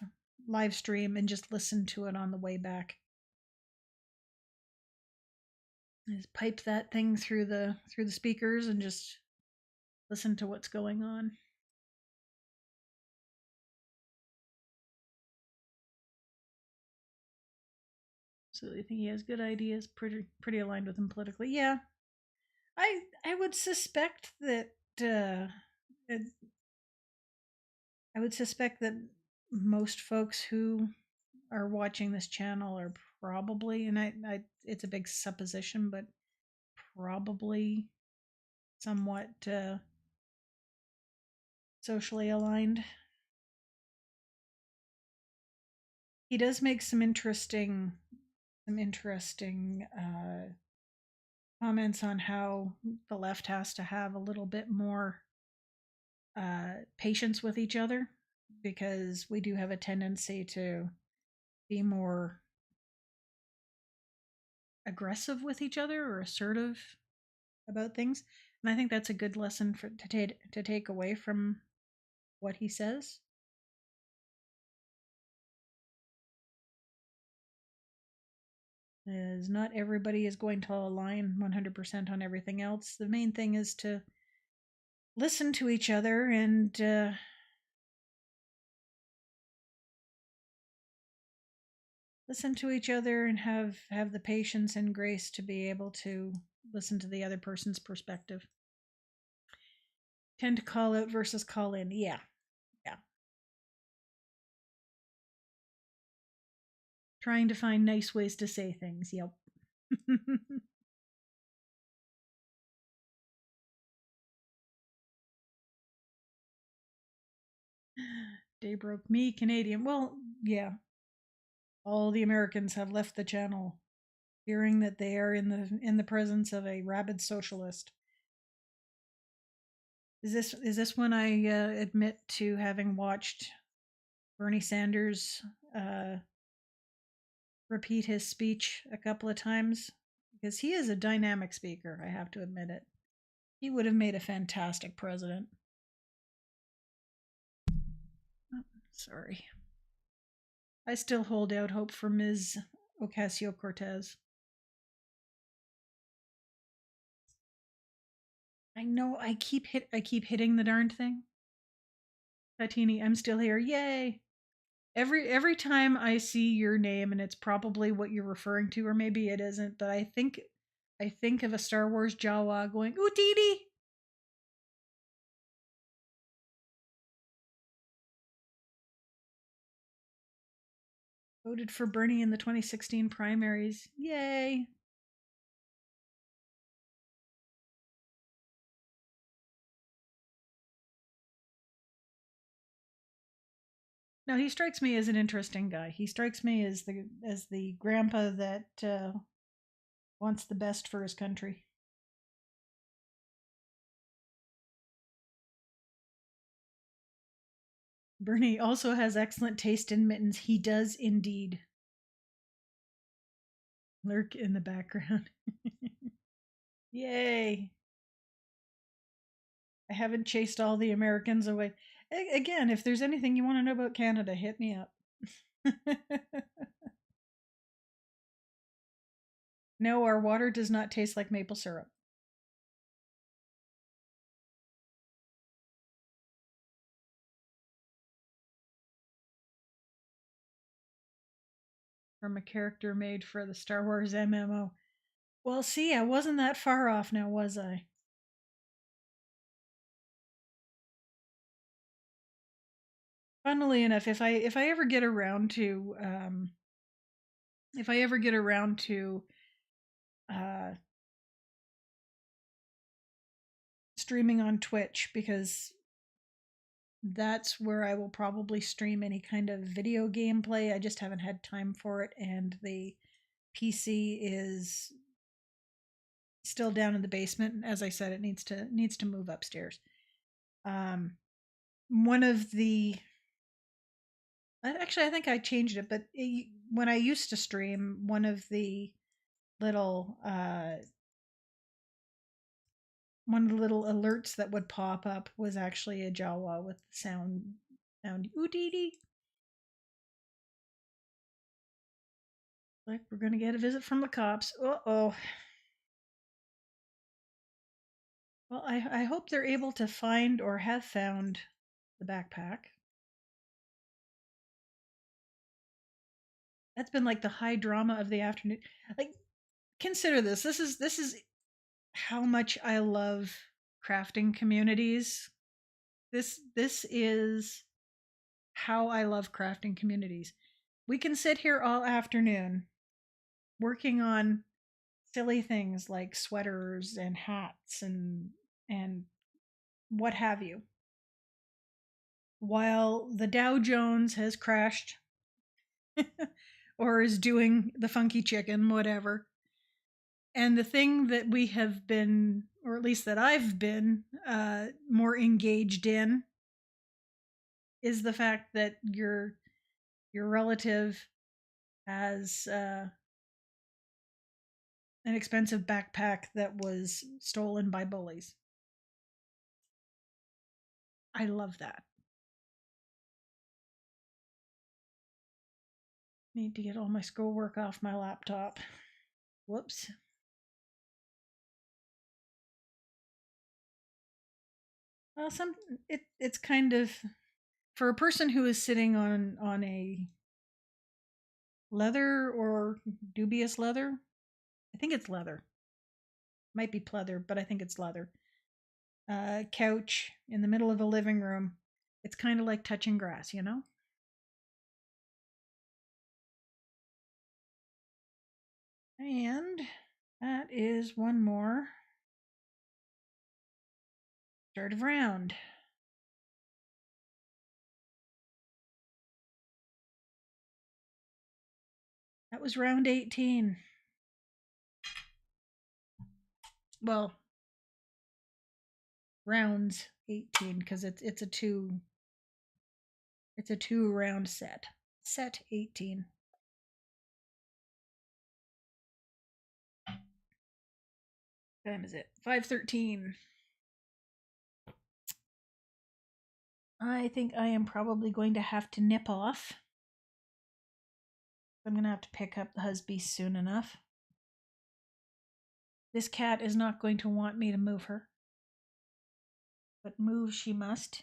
stream and just listen to it on the way back. Just pipe that thing through the speakers and just listen to what's going on. So I think he has good ideas, pretty aligned with him politically. Yeah, I would suspect that it, I would suspect that most folks who are watching this channel are probably, and I it's a big supposition, but probably somewhat socially aligned. He does make some interesting comments on how the left has to have a little bit more patience with each other, because we do have a tendency to be more aggressive with each other or assertive about things. And I think that's a good lesson to take away from what he says. Is not everybody is going to align 100% on everything else. The main thing is to listen to each other and have the patience and grace to be able to listen to the other person's perspective. Tend to call out versus call in. Yeah. Yeah. Trying to find nice ways to say things. Yep. Day broke me, Canadian. Well, yeah. All the Americans have left the channel, fearing that they are in the presence of a rabid socialist. Is this when I admit to having watched Bernie Sanders repeat his speech a couple of times? Because he is a dynamic speaker, I have to admit it. He would have made a fantastic president. Oh, sorry. I still hold out hope for Ms. Ocasio Cortez. I know I keep hitting the darn thing. Tatini, I'm still here. Yay! Every time I see your name, and it's probably what you're referring to, or maybe it isn't, but I think of a Star Wars Jawa going, Utidi! Voted for Bernie in the 2016 primaries. Yay! No, he strikes me as an interesting guy. He strikes me as the grandpa that wants the best for his country. Bernie also has excellent taste in mittens. He does indeed. Lurk in the background. Yay. I haven't chased all the Americans away. Again, if there's anything you want to know about Canada, hit me up. No, our water does not taste like maple syrup. From a character made for the Star Wars MMO. Well, see, I wasn't that far off now, was I? Funnily enough, if I ever get around to if I ever get around to uh, streaming on Twitch, because that's where I will probably stream any kind of video gameplay. I just haven't had time for it, and the PC is still down in the basement. And as I said, it needs to move upstairs. Um, one of the actually, I think I changed it, but when I used to stream, one of the little one of the little alerts that would pop up was actually a Jawa with the sound oodidi. Like we're gonna get a visit from the cops. Uh-oh. Well, I hope they're able to find or have found the backpack. That's been like the high drama of the afternoon. Like, consider this. This is how much I love crafting communities. This is how I love crafting communities. We can sit here all afternoon working on silly things like sweaters and hats and what have you, while the Dow Jones has crashed or is doing the funky chicken, whatever. And the thing that we have been, or at least that I've been, more engaged in is the fact that your relative has an expensive backpack that was stolen by bullies. I love that. Need to get all my schoolwork off my laptop. Whoops. Well, it's kind of for a person who is sitting on a leather or dubious leather. I think it's leather. Might be pleather, but I think it's leather. Couch in the middle of a living room. It's kind of like touching grass, you know? And that is one more start of round. That was round 18. Well, rounds 18 because it's a two round set. Set 18. What time is it? 5:13. I think I am probably going to have to nip off. I'm going to have to pick up the husband soon enough. This cat is not going to want me to move her, but move she must.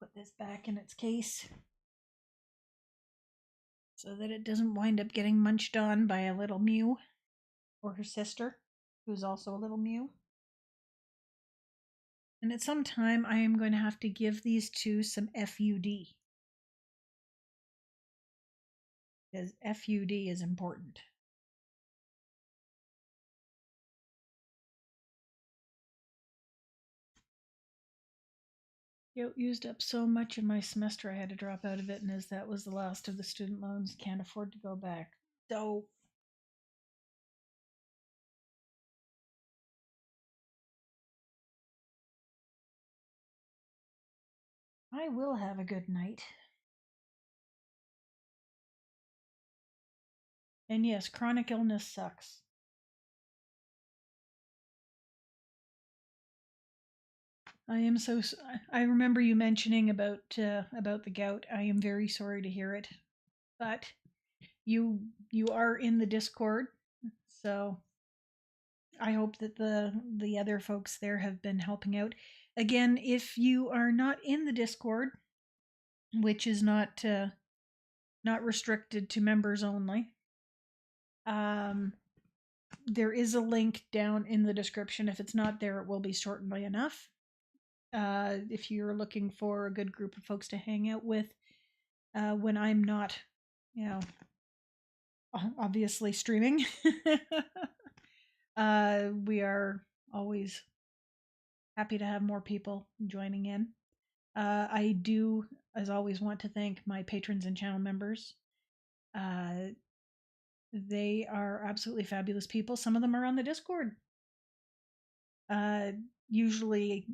Put this back in its case so that it doesn't wind up getting munched on by a little Mew or her sister, who's also a little Mew. And at some time, I am going to have to give these two some FUD. Because FUD is important. It used up so much of my semester I had to drop out of it, and as that was the last of the student loans, can't afford to go back. So I will have a good night. And yes, chronic illness sucks. I am so. I remember you mentioning about the gout. I am very sorry to hear it, but you are in the Discord, so I hope that the other folks there have been helping out. Again, if you are not in the Discord, which is not restricted to members only, There is a link down in the description. If it's not there, it will be shortly enough. If you're looking for a good group of folks to hang out with when I'm not, you know, obviously streaming, we are always happy to have more people joining in. I do, as always, want to thank my patrons and channel members. Uh, they are absolutely fabulous people. Some of them are on the Discord. Uh, usually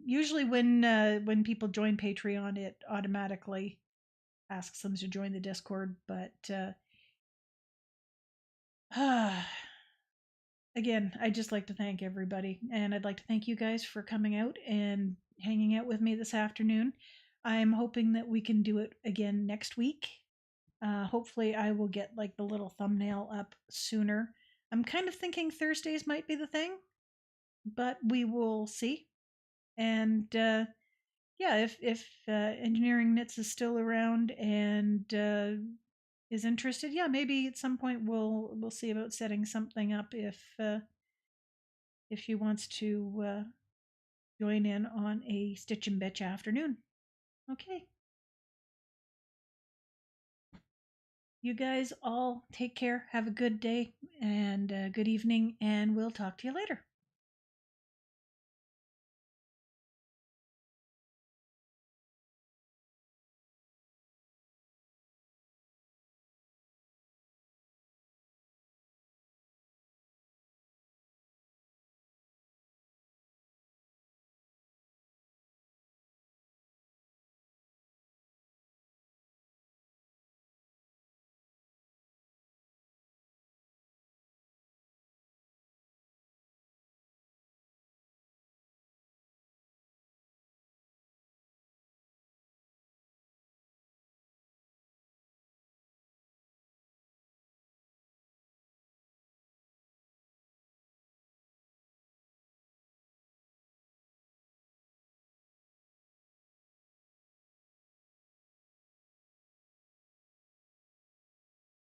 when people join Patreon, it automatically asks them to join the Discord. But again, I'd just like to thank everybody, and I'd like to thank you guys for coming out and hanging out with me this afternoon. I'm hoping that we can do it again next week. Hopefully, I will get like the little thumbnail up sooner. I'm kind of thinking Thursdays might be the thing, but we will see. And yeah, if engineering knits is still around and is interested, yeah, maybe at some point we'll see about setting something up if she wants to join in on a stitch and bitch afternoon. Okay, you guys all take care. Have a good day and good evening, and we'll talk to you later.